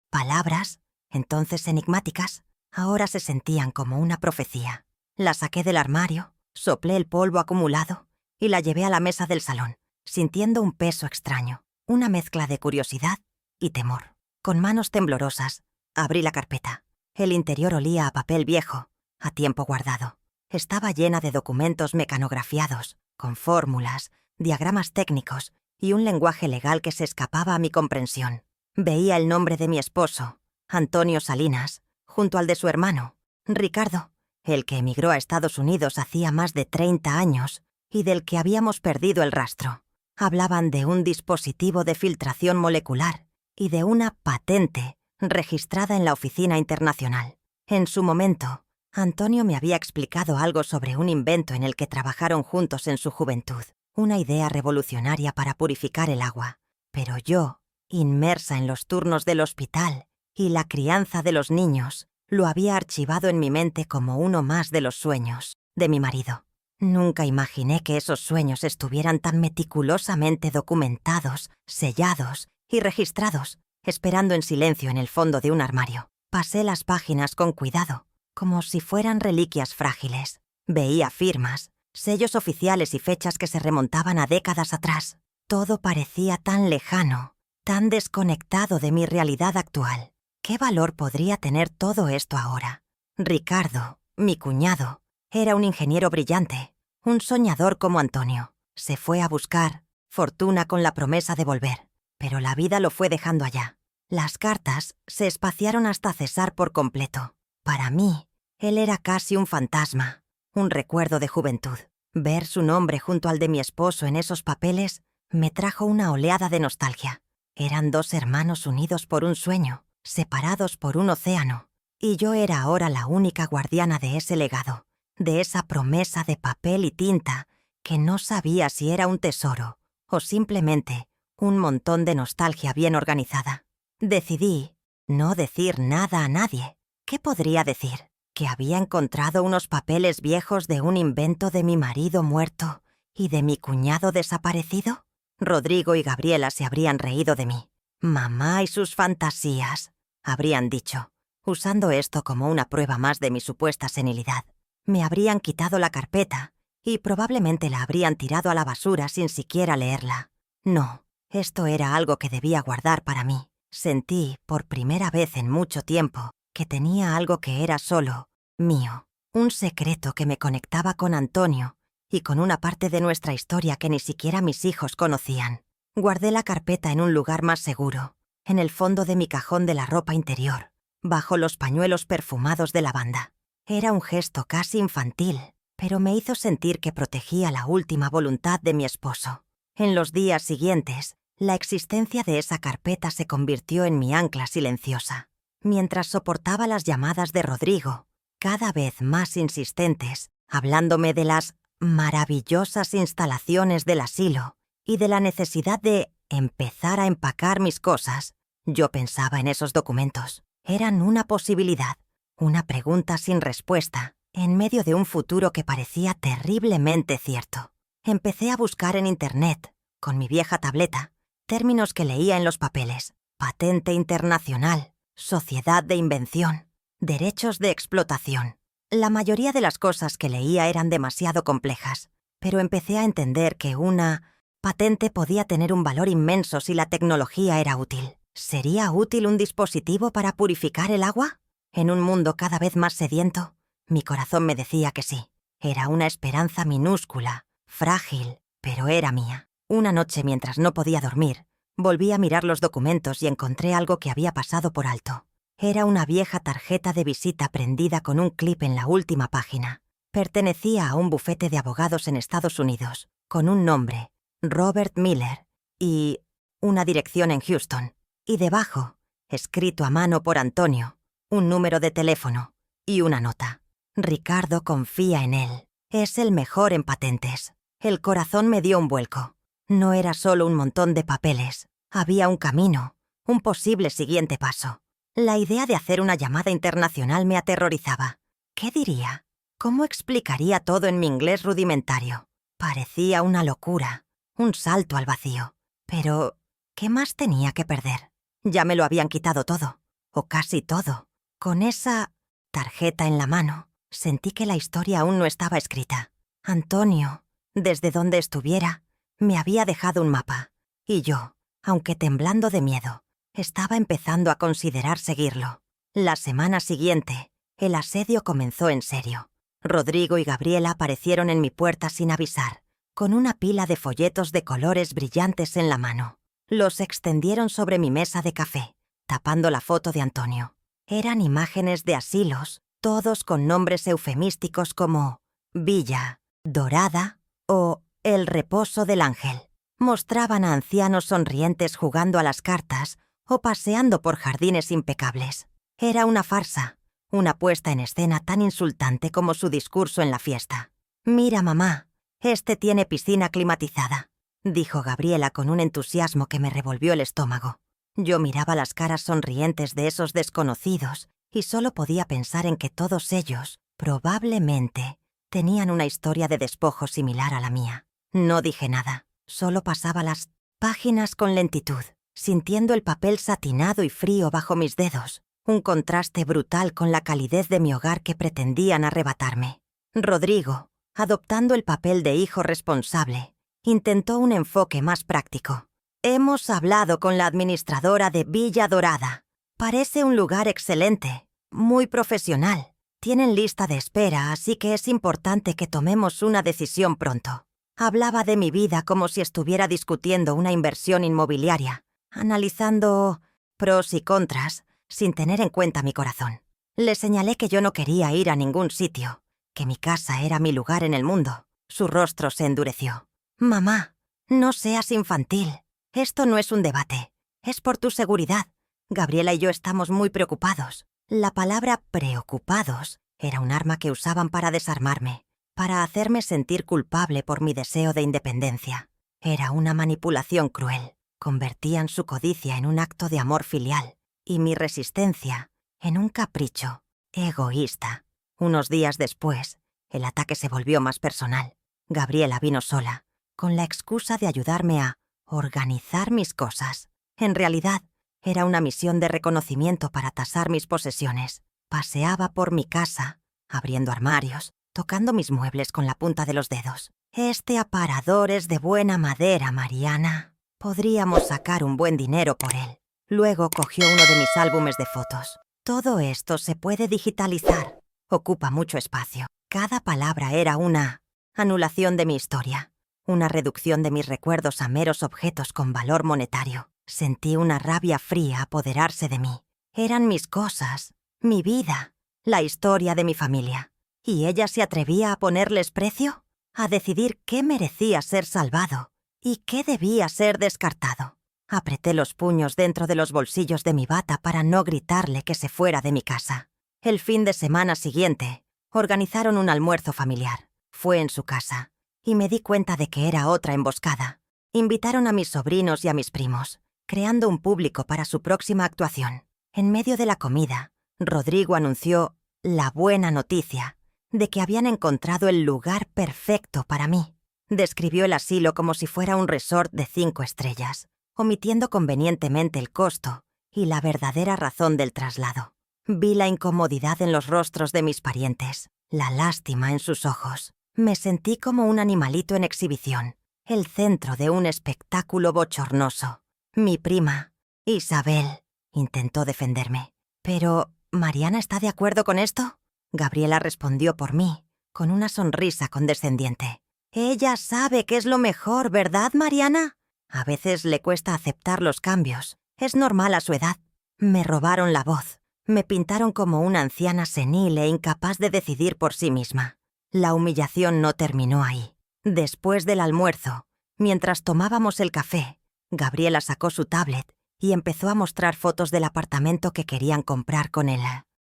Palabras, entonces enigmáticas, ahora se sentían como una profecía. La saqué del armario, soplé el polvo acumulado y la llevé a la mesa del salón, sintiendo un peso extraño, una mezcla de curiosidad y temor. Con manos temblorosas, abrí la carpeta. El interior olía a papel viejo, a tiempo guardado. Estaba llena de documentos mecanografiados, con fórmulas, diagramas técnicos y un lenguaje legal que se escapaba a mi comprensión. Veía el nombre de mi esposo, Antonio Salinas, junto al de su hermano, Ricardo, el que emigró a Estados Unidos hacía más de 30 años y del que habíamos perdido el rastro. Hablaban de un dispositivo de filtración molecular y de una patente registrada en la Oficina Internacional. En su momento, Antonio me había explicado algo sobre un invento en el que trabajaron juntos en su juventud, una idea revolucionaria para purificar el agua. Pero yo, inmersa en los turnos del hospital y la crianza de los niños, lo había archivado en mi mente como uno más de los sueños de mi marido. Nunca imaginé que esos sueños estuvieran tan meticulosamente documentados, sellados y registrados, esperando en silencio en el fondo de un armario. Pasé las páginas con cuidado, como si fueran reliquias frágiles. Veía firmas, sellos oficiales y fechas que se remontaban a décadas atrás. Todo parecía tan lejano, tan desconectado de mi realidad actual. ¿Qué valor podría tener todo esto ahora? Ricardo, mi cuñado, era un ingeniero brillante, un soñador como Antonio. Se fue a buscar fortuna con la promesa de volver, pero la vida lo fue dejando allá. Las cartas se espaciaron hasta cesar por completo. Para mí, él era casi un fantasma, un recuerdo de juventud. Ver su nombre junto al de mi esposo en esos papeles me trajo una oleada de nostalgia. Eran dos hermanos unidos por un sueño, separados por un océano, y yo era ahora la única guardiana de ese legado, de esa promesa de papel y tinta que no sabía si era un tesoro o simplemente un montón de nostalgia bien organizada. Decidí no decir nada a nadie. ¿Qué podría decir? ¿Que había encontrado unos papeles viejos de un invento de mi marido muerto y de mi cuñado desaparecido? Rodrigo y Gabriela se habrían reído de mí. Mamá y sus fantasías, habrían dicho, usando esto como una prueba más de mi supuesta senilidad. Me habrían quitado la carpeta y probablemente la habrían tirado a la basura sin siquiera leerla. No, esto era algo que debía guardar para mí. Sentí, por primera vez en mucho tiempo, que tenía algo que era solo mío, un secreto que me conectaba con Antonio y con una parte de nuestra historia que ni siquiera mis hijos conocían. Guardé la carpeta en un lugar más seguro, en el fondo de mi cajón de la ropa interior, bajo los pañuelos perfumados de lavanda. Era un gesto casi infantil, pero me hizo sentir que protegía la última voluntad de mi esposo. En los días siguientes, la existencia de esa carpeta se convirtió en mi ancla silenciosa. Mientras soportaba las llamadas de Rodrigo, cada vez más insistentes, hablándome de las maravillosas instalaciones del asilo y de la necesidad de empezar a empacar mis cosas, yo pensaba en esos documentos, Eran una posibilidad, una pregunta sin respuesta, en medio de un futuro que parecía terriblemente cierto. Empecé a buscar en Internet, con mi vieja tableta, términos que leía en los papeles: patente internacional, sociedad de invención, derechos de explotación. La mayoría de las cosas que leía eran demasiado complejas, pero empecé a entender que una patente podía tener un valor inmenso si la tecnología era útil. ¿Sería útil un dispositivo para purificar el agua? En un mundo cada vez más sediento, mi corazón me decía que sí. Era una esperanza minúscula, frágil, pero era mía. Una noche, mientras no podía dormir, volví a mirar los documentos y encontré algo que había pasado por alto. Era una vieja tarjeta de visita prendida con un clip en la última página. Pertenecía a un bufete de abogados en Estados Unidos, con un nombre, Robert Miller, y una dirección en Houston. Y debajo, escrito a mano por Antonio, un número de teléfono y una nota. Ricardo confía en él. Es el mejor en patentes. El corazón me dio un vuelco. No era solo un montón de papeles. Había un camino, un posible siguiente paso. La idea de hacer una llamada internacional me aterrorizaba. ¿Qué diría? ¿Cómo explicaría todo en mi inglés rudimentario? Parecía una locura, un salto al vacío. Pero, ¿qué más tenía que perder? Ya me lo habían quitado todo, o casi todo. Con esa tarjeta en la mano, sentí que la historia aún no estaba escrita. Antonio, desde donde estuviera, me había dejado un mapa, y yo, aunque temblando de miedo, estaba empezando a considerar seguirlo. La semana siguiente, el asedio comenzó en serio. Rodrigo y Gabriela aparecieron en mi puerta sin avisar, con una pila de folletos de colores brillantes en la mano. Los extendieron sobre mi mesa de café, tapando la foto de Antonio. Eran imágenes de asilos, todos con nombres eufemísticos como Villa, Dorada o El Reposo del Ángel. Mostraban a ancianos sonrientes jugando a las cartas o paseando por jardines impecables. Era una farsa, una puesta en escena tan insultante como su discurso en la fiesta. «Mira, mamá, este tiene piscina climatizada», dijo Gabriela con un entusiasmo que me revolvió el estómago. Yo miraba las caras sonrientes de esos desconocidos y solo podía pensar en que todos ellos, probablemente, tenían una historia de despojo similar a la mía. No dije nada, solo pasaba las páginas con lentitud, sintiendo el papel satinado y frío bajo mis dedos, un contraste brutal con la calidez de mi hogar que pretendían arrebatarme. Rodrigo, adoptando el papel de hijo responsable, intentó un enfoque más práctico. «Hemos hablado con la administradora de Villa Dorada. Parece un lugar excelente, muy profesional. Tienen lista de espera, así que es importante que tomemos una decisión pronto». Hablaba de mi vida como si estuviera discutiendo una inversión inmobiliaria, analizando pros y contras, sin tener en cuenta mi corazón. Le señalé que yo no quería ir a ningún sitio, que mi casa era mi lugar en el mundo. Su rostro se endureció. «Mamá, no seas infantil. Esto no es un debate. Es por tu seguridad. Gabriela y yo estamos muy preocupados». La palabra preocupados era un arma que usaban para desarmarme, para hacerme sentir culpable por mi deseo de independencia. Era una manipulación cruel. Convertían su codicia en un acto de amor filial y mi resistencia en un capricho egoísta. Unos días después, el ataque se volvió más personal. Gabriela vino sola, con la excusa de ayudarme a organizar mis cosas. En realidad, era una misión de reconocimiento para tasar mis posesiones. Paseaba por mi casa, abriendo armarios, tocando mis muebles con la punta de los dedos. «Este aparador es de buena madera, Mariana. Podríamos sacar un buen dinero por él». Luego cogió uno de mis álbumes de fotos. «Todo esto se puede digitalizar. Ocupa mucho espacio». Cada palabra era una anulación de mi historia, una reducción de mis recuerdos a meros objetos con valor monetario. Sentí una rabia fría apoderarse de mí. Eran mis cosas, mi vida, la historia de mi familia. ¿Y ella se atrevía a ponerles precio? ¿A decidir qué merecía ser salvado y qué debía ser descartado? Apreté los puños dentro de los bolsillos de mi bata para no gritarle que se fuera de mi casa. El fin de semana siguiente, organizaron un almuerzo familiar. Fue en su casa, y me di cuenta de que era otra emboscada. Invitaron a mis sobrinos y a mis primos, creando un público para su próxima actuación. En medio de la comida, Rodrigo anunció la buena noticia de que habían encontrado el lugar perfecto para mí. Describió el asilo como si fuera un resort de 5 estrellas, omitiendo convenientemente el costo y la verdadera razón del traslado. Vi la incomodidad en los rostros de mis parientes, la lástima en sus ojos. Me sentí como un animalito en exhibición, el centro de un espectáculo bochornoso. Mi prima, Isabel, intentó defenderme. «¿Pero Mariana está de acuerdo con esto?». Gabriela respondió por mí, con una sonrisa condescendiente. «Ella sabe que es lo mejor, ¿verdad, Mariana?». A veces le cuesta aceptar los cambios. Es normal a su edad. Me robaron la voz. Me pintaron como una anciana senil e incapaz de decidir por sí misma. La humillación no terminó ahí. Después del almuerzo, mientras tomábamos el café, Gabriela sacó su tablet y empezó a mostrar fotos del apartamento que querían comprar con el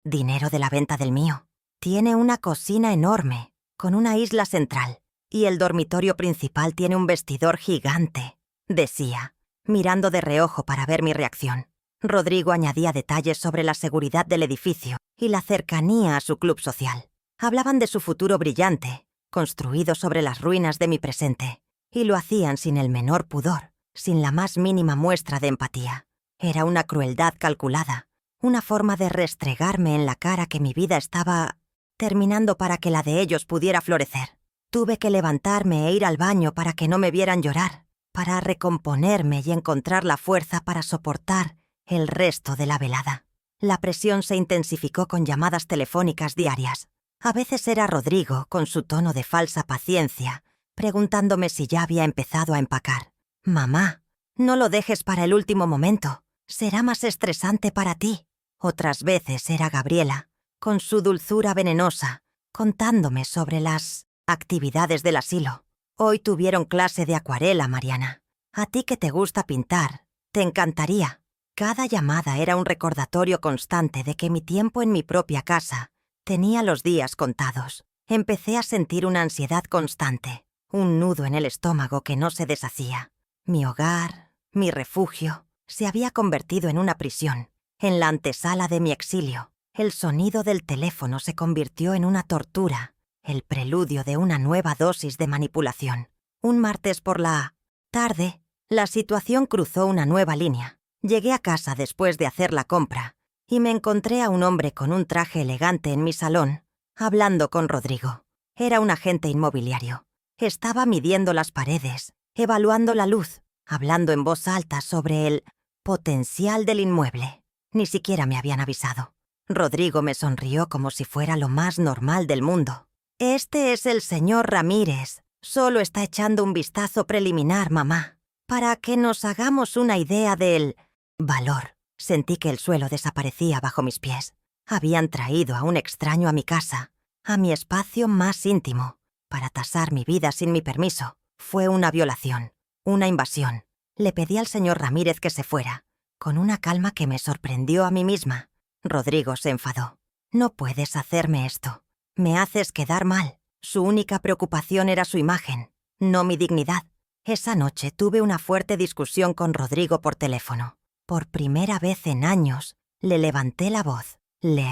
dinero de la venta del mío. Tiene una cocina enorme, con una isla central, y el dormitorio principal tiene un vestidor gigante, decía, mirando de reojo para ver mi reacción. Rodrigo añadía detalles sobre la seguridad del edificio y la cercanía a su club social. Hablaban de su futuro brillante, construido sobre las ruinas de mi presente, y lo hacían sin el menor pudor, sin la más mínima muestra de empatía. Era una crueldad calculada, una forma de restregarme en la cara que mi vida estaba terminando para que la de ellos pudiera florecer. Tuve que levantarme e ir al baño para que no me vieran llorar, para recomponerme y encontrar la fuerza para soportar el resto de la velada. La presión se intensificó con llamadas telefónicas diarias. A veces era Rodrigo, con su tono de falsa paciencia, preguntándome si ya había empezado a empacar. «Mamá, no lo dejes para el último momento. Será más estresante para ti». Otras veces era Gabriela, con su dulzura venenosa, contándome sobre las actividades del asilo. «Hoy tuvieron clase de acuarela, Mariana. A ti que te gusta pintar, te encantaría». Cada llamada era un recordatorio constante de que mi tiempo en mi propia casa tenía los días contados. Empecé a sentir una ansiedad constante, un nudo en el estómago que no se deshacía. Mi hogar, mi refugio, se había convertido en una prisión. En la antesala de mi exilio, el sonido del teléfono se convirtió en una tortura, el preludio de una nueva dosis de manipulación. Un martes por la tarde, la situación cruzó una nueva línea. Llegué a casa después de hacer la compra y me encontré a un hombre con un traje elegante en mi salón, hablando con Rodrigo. Era un agente inmobiliario. Estaba midiendo las paredes, evaluando la luz, hablando en voz alta sobre el potencial del inmueble. Ni siquiera me habían avisado. Rodrigo me sonrió como si fuera lo más normal del mundo. «Este es el señor Ramírez. Solo está echando un vistazo preliminar, mamá, para que nos hagamos una idea del valor». Sentí que el suelo desaparecía bajo mis pies. Habían traído a un extraño a mi casa, a mi espacio más íntimo, para tasar mi vida sin mi permiso. Fue una violación, una invasión. Le pedí al señor Ramírez que se fuera, con una calma que me sorprendió a mí misma. Rodrigo se enfadó. «No puedes hacerme esto. Me haces quedar mal». Su única preocupación era su imagen, no mi dignidad. Esa noche tuve una fuerte discusión con Rodrigo por teléfono. Por primera vez en años, le levanté la voz. Le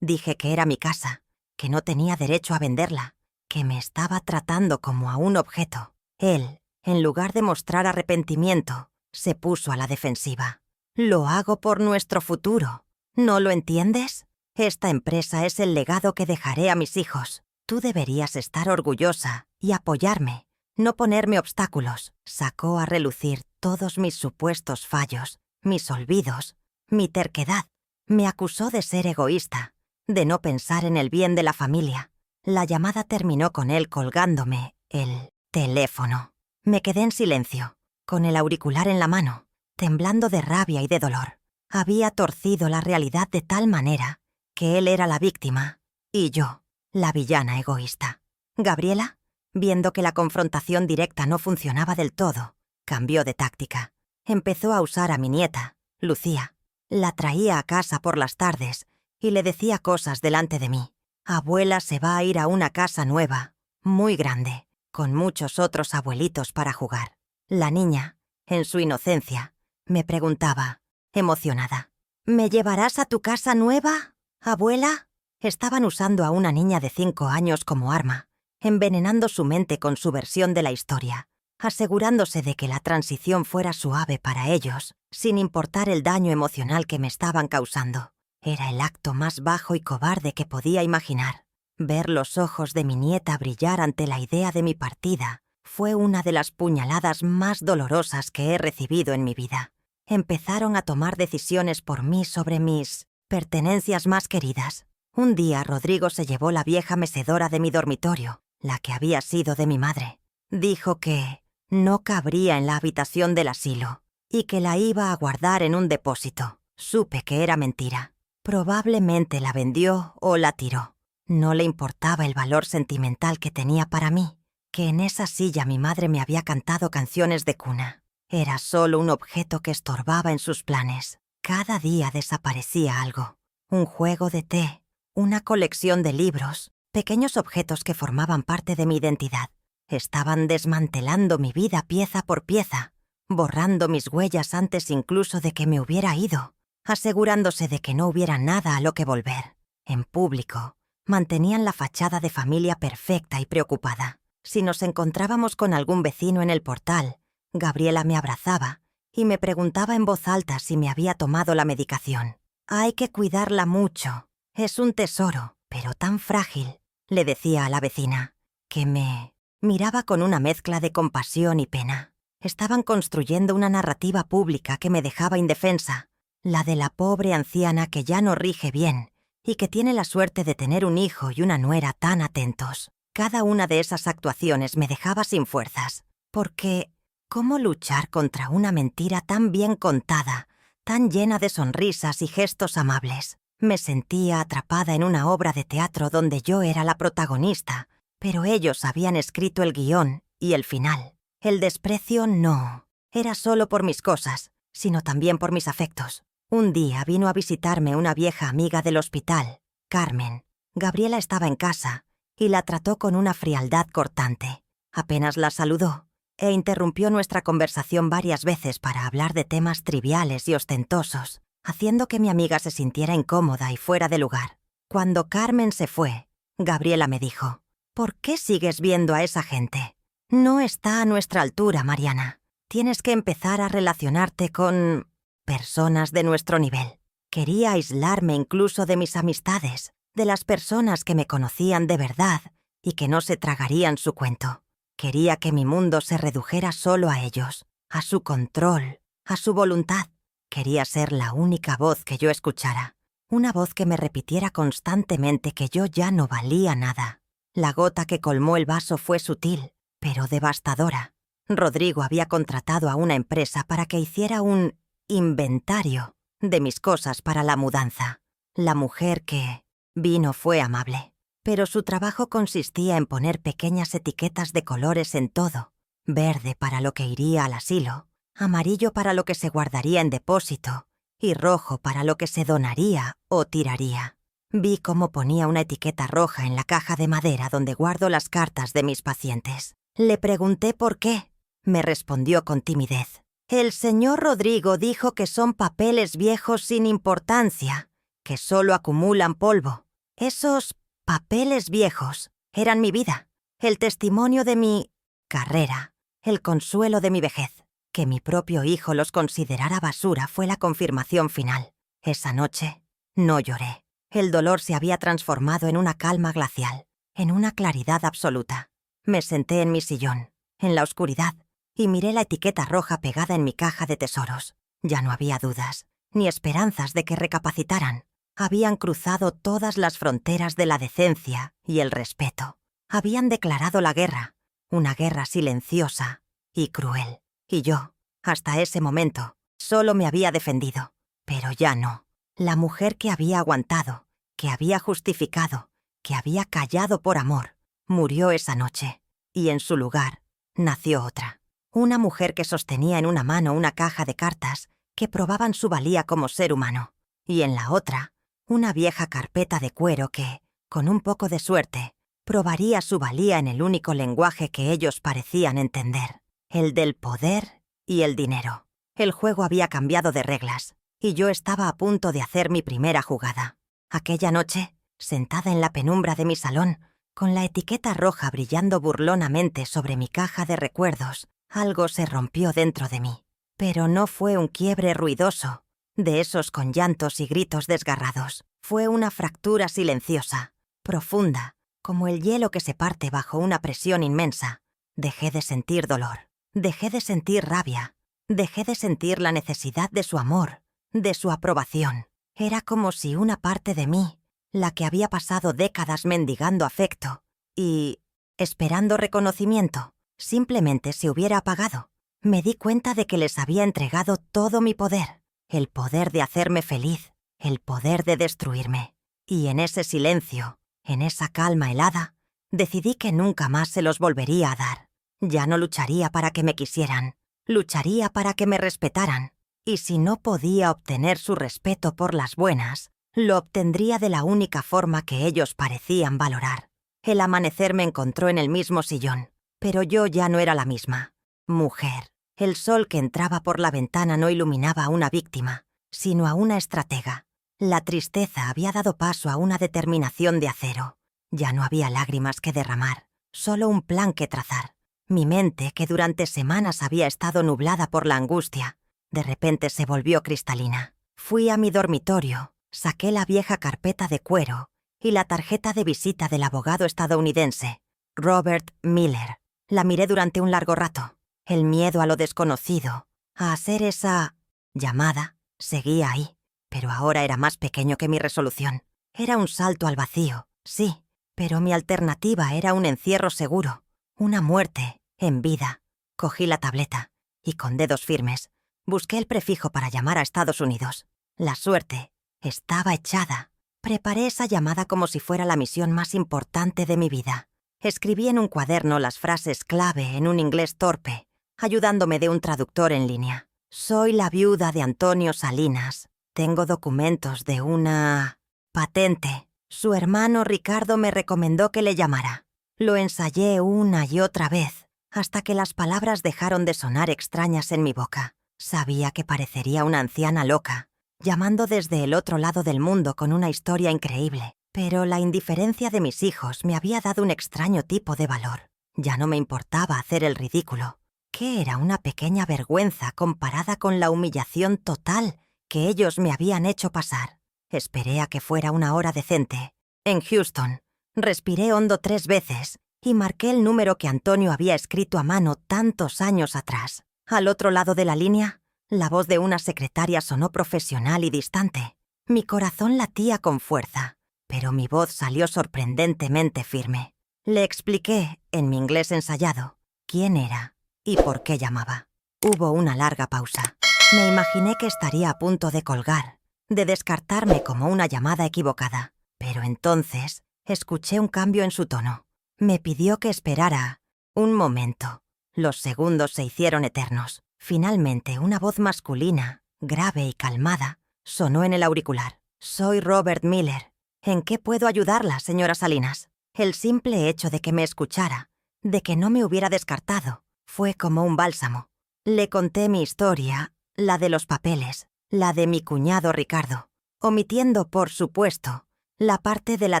dije que era mi casa, que no tenía derecho a venderla, que me estaba tratando como a un objeto. Él, en lugar de mostrar arrepentimiento, se puso a la defensiva. «Lo hago por nuestro futuro. ¿No lo entiendes? Esta empresa es el legado que dejaré a mis hijos. Tú deberías estar orgullosa y apoyarme, no ponerme obstáculos». Sacó a relucir todos mis supuestos fallos, mis olvidos, mi terquedad. Me acusó de ser egoísta, de no pensar en el bien de la familia. La llamada terminó con él colgándome el teléfono. Me quedé en silencio, con el auricular en la mano, temblando de rabia y de dolor. Había torcido la realidad de tal manera que él era la víctima y yo, la villana egoísta. Gabriela, viendo que la confrontación directa no funcionaba del todo, cambió de táctica. Empezó a usar a mi nieta, Lucía. La traía a casa por las tardes y le decía cosas delante de mí. «Abuela se va a ir a una casa nueva, muy grande, con muchos otros abuelitos para jugar». La niña, en su inocencia, me preguntaba, emocionada: ¿Me llevarás a tu casa nueva, abuela? Estaban usando a una niña de 5 años como arma, envenenando su mente con su versión de la historia, asegurándose de que la transición fuera suave para ellos, sin importar el daño emocional que me estaban causando. Era el acto más bajo y cobarde que podía imaginar. Ver los ojos de mi nieta brillar ante la idea de mi partida fue una de las puñaladas más dolorosas que he recibido en mi vida. Empezaron a tomar decisiones por mí sobre mis pertenencias más queridas. Un día Rodrigo se llevó la vieja mecedora de mi dormitorio, la que había sido de mi madre. Dijo que no cabría en la habitación del asilo y que la iba a guardar en un depósito. Supe que era mentira. Probablemente la vendió o la tiró. No le importaba el valor sentimental que tenía para mí, que en esa silla mi madre me había cantado canciones de cuna. Era solo un objeto que estorbaba en sus planes. Cada día desaparecía algo. Un juego de té, una colección de libros, pequeños objetos que formaban parte de mi identidad. Estaban desmantelando mi vida pieza por pieza, borrando mis huellas antes incluso de que me hubiera ido, asegurándose de que no hubiera nada a lo que volver. En público, mantenían la fachada de familia perfecta y preocupada. Si nos encontrábamos con algún vecino en el portal, Gabriela me abrazaba y me preguntaba en voz alta si me había tomado la medicación. «Hay que cuidarla mucho. Es un tesoro, pero tan frágil», le decía a la vecina, que me miraba con una mezcla de compasión y pena. Estaban construyendo una narrativa pública que me dejaba indefensa, la de la pobre anciana que ya no rige bien y que tiene la suerte de tener un hijo y una nuera tan atentos. Cada una de esas actuaciones me dejaba sin fuerzas, porque ¿cómo luchar contra una mentira tan bien contada, tan llena de sonrisas y gestos amables? Me sentía atrapada en una obra de teatro donde yo era la protagonista, pero ellos habían escrito el guión y el final. El desprecio no era solo por mis cosas, sino también por mis afectos. Un día vino a visitarme una vieja amiga del hospital, Carmen. Gabriela estaba en casa y la trató con una frialdad cortante. Apenas la saludó e interrumpió nuestra conversación varias veces para hablar de temas triviales y ostentosos, haciendo que mi amiga se sintiera incómoda y fuera de lugar. Cuando Carmen se fue, Gabriela me dijo: «¿Por qué sigues viendo a esa gente? No está a nuestra altura, Mariana. Tienes que empezar a relacionarte con personas de nuestro nivel». Quería aislarme incluso de mis amistades, de las personas que me conocían de verdad y que no se tragarían su cuento. Quería que mi mundo se redujera solo a ellos, a su control, a su voluntad. Quería ser la única voz que yo escuchara, una voz que me repitiera constantemente que yo ya no valía nada. La gota que colmó el vaso fue sutil, pero devastadora. Rodrigo había contratado a una empresa para que hiciera un inventario de mis cosas para la mudanza. La mujer que vino fue amable, pero su trabajo consistía en poner pequeñas etiquetas de colores en todo: verde para lo que iría al asilo, amarillo para lo que se guardaría en depósito y rojo para lo que se donaría o tiraría. Vi cómo ponía una etiqueta roja en la caja de madera donde guardo las cartas de mis pacientes. Le pregunté por qué. Me respondió con timidez: «El señor Rodrigo dijo que son papeles viejos sin importancia, que solo acumulan polvo». Esos papeles viejos eran mi vida, el testimonio de mi carrera, el consuelo de mi vejez. Que mi propio hijo los considerara basura fue la confirmación final. Esa noche no lloré. El dolor se había transformado en una calma glacial, en una claridad absoluta. Me senté en mi sillón, en la oscuridad, y miré la etiqueta roja pegada en mi caja de tesoros. Ya no había dudas, ni esperanzas de que recapacitaran. Habían cruzado todas las fronteras de la decencia y el respeto. Habían declarado la guerra, una guerra silenciosa y cruel. Y yo, hasta ese momento, solo me había defendido. Pero ya no. La mujer que había aguantado, que había justificado, que había callado por amor, murió esa noche, y en su lugar nació otra. Una mujer que sostenía en una mano una caja de cartas que probaban su valía como ser humano, y en la otra, una vieja carpeta de cuero que, con un poco de suerte, probaría su valía en el único lenguaje que ellos parecían entender, el del poder y el dinero. El juego había cambiado de reglas. y yo estaba a punto de hacer mi primera jugada. Aquella noche, sentada en la penumbra de mi salón, con la etiqueta roja brillando burlonamente sobre mi caja de recuerdos, algo se rompió dentro de mí. Pero no fue un quiebre ruidoso, de esos con llantos y gritos desgarrados. Fue una fractura silenciosa, profunda, como el hielo que se parte bajo una presión inmensa. Dejé de sentir dolor, dejé de sentir rabia, dejé de sentir la necesidad de su amor, de su aprobación. Era como si una parte de mí, la que había pasado décadas mendigando afecto y esperando reconocimiento, simplemente se hubiera apagado. Me di cuenta de que les había entregado todo mi poder, el poder de hacerme feliz, el poder de destruirme. Y en ese silencio, en esa calma helada, decidí que nunca más se los volvería a dar. Ya no lucharía para que me quisieran, lucharía para que me respetaran. Y si no podía obtener su respeto por las buenas, lo obtendría de la única forma que ellos parecían valorar. El amanecer me encontró en el mismo sillón, pero yo ya no era la misma. Mujer. El sol que entraba por la ventana no iluminaba a una víctima, sino a una estratega. La tristeza había dado paso a una determinación de acero. Ya no había lágrimas que derramar, solo un plan que trazar. Mi mente, que durante semanas había estado nublada por la angustia, de repente se volvió cristalina. Fui a mi dormitorio, saqué la vieja carpeta de cuero y la tarjeta de visita del abogado estadounidense, Robert Miller. La miré durante un largo rato. El miedo a lo desconocido, a hacer esa llamada, seguía ahí, pero ahora era más pequeño que mi resolución. Era un salto al vacío, sí, pero mi alternativa era un encierro seguro, una muerte en vida. Cogí la tableta y con dedos firmes busqué el prefijo para llamar a Estados Unidos. La suerte estaba echada. Preparé esa llamada como si fuera la misión más importante de mi vida. Escribí en un cuaderno las frases clave en un inglés torpe, ayudándome de un traductor en línea. Soy la viuda de Antonio Salinas. Tengo documentos de una patente. Su hermano Ricardo me recomendó que le llamara. Lo ensayé una y otra vez, hasta que las palabras dejaron de sonar extrañas en mi boca. Sabía que parecería una anciana loca, llamando desde el otro lado del mundo con una historia increíble, pero la indiferencia de mis hijos me había dado un extraño tipo de valor. Ya no me importaba hacer el ridículo, que era una pequeña vergüenza comparada con la humillación total que ellos me habían hecho pasar. Esperé a que fuera una hora decente. En Houston, respiré hondo 3 veces y marqué el número que Antonio había escrito a mano tantos años atrás. Al otro lado de la línea, la voz de una secretaria sonó profesional y distante. Mi corazón latía con fuerza, pero mi voz salió sorprendentemente firme. Le expliqué, en mi inglés ensayado, quién era y por qué llamaba. Hubo una larga pausa. Me imaginé que estaría a punto de colgar, de descartarme como una llamada equivocada. Pero entonces escuché un cambio en su tono. Me pidió que esperara un momento. Los segundos se hicieron eternos. Finalmente, una voz masculina, grave y calmada, sonó en el auricular. Soy Robert Miller. ¿En qué puedo ayudarla, señora Salinas? El simple hecho de que me escuchara, de que no me hubiera descartado, fue como un bálsamo. Le conté mi historia, la de los papeles, la de mi cuñado Ricardo, omitiendo, por supuesto, la parte de la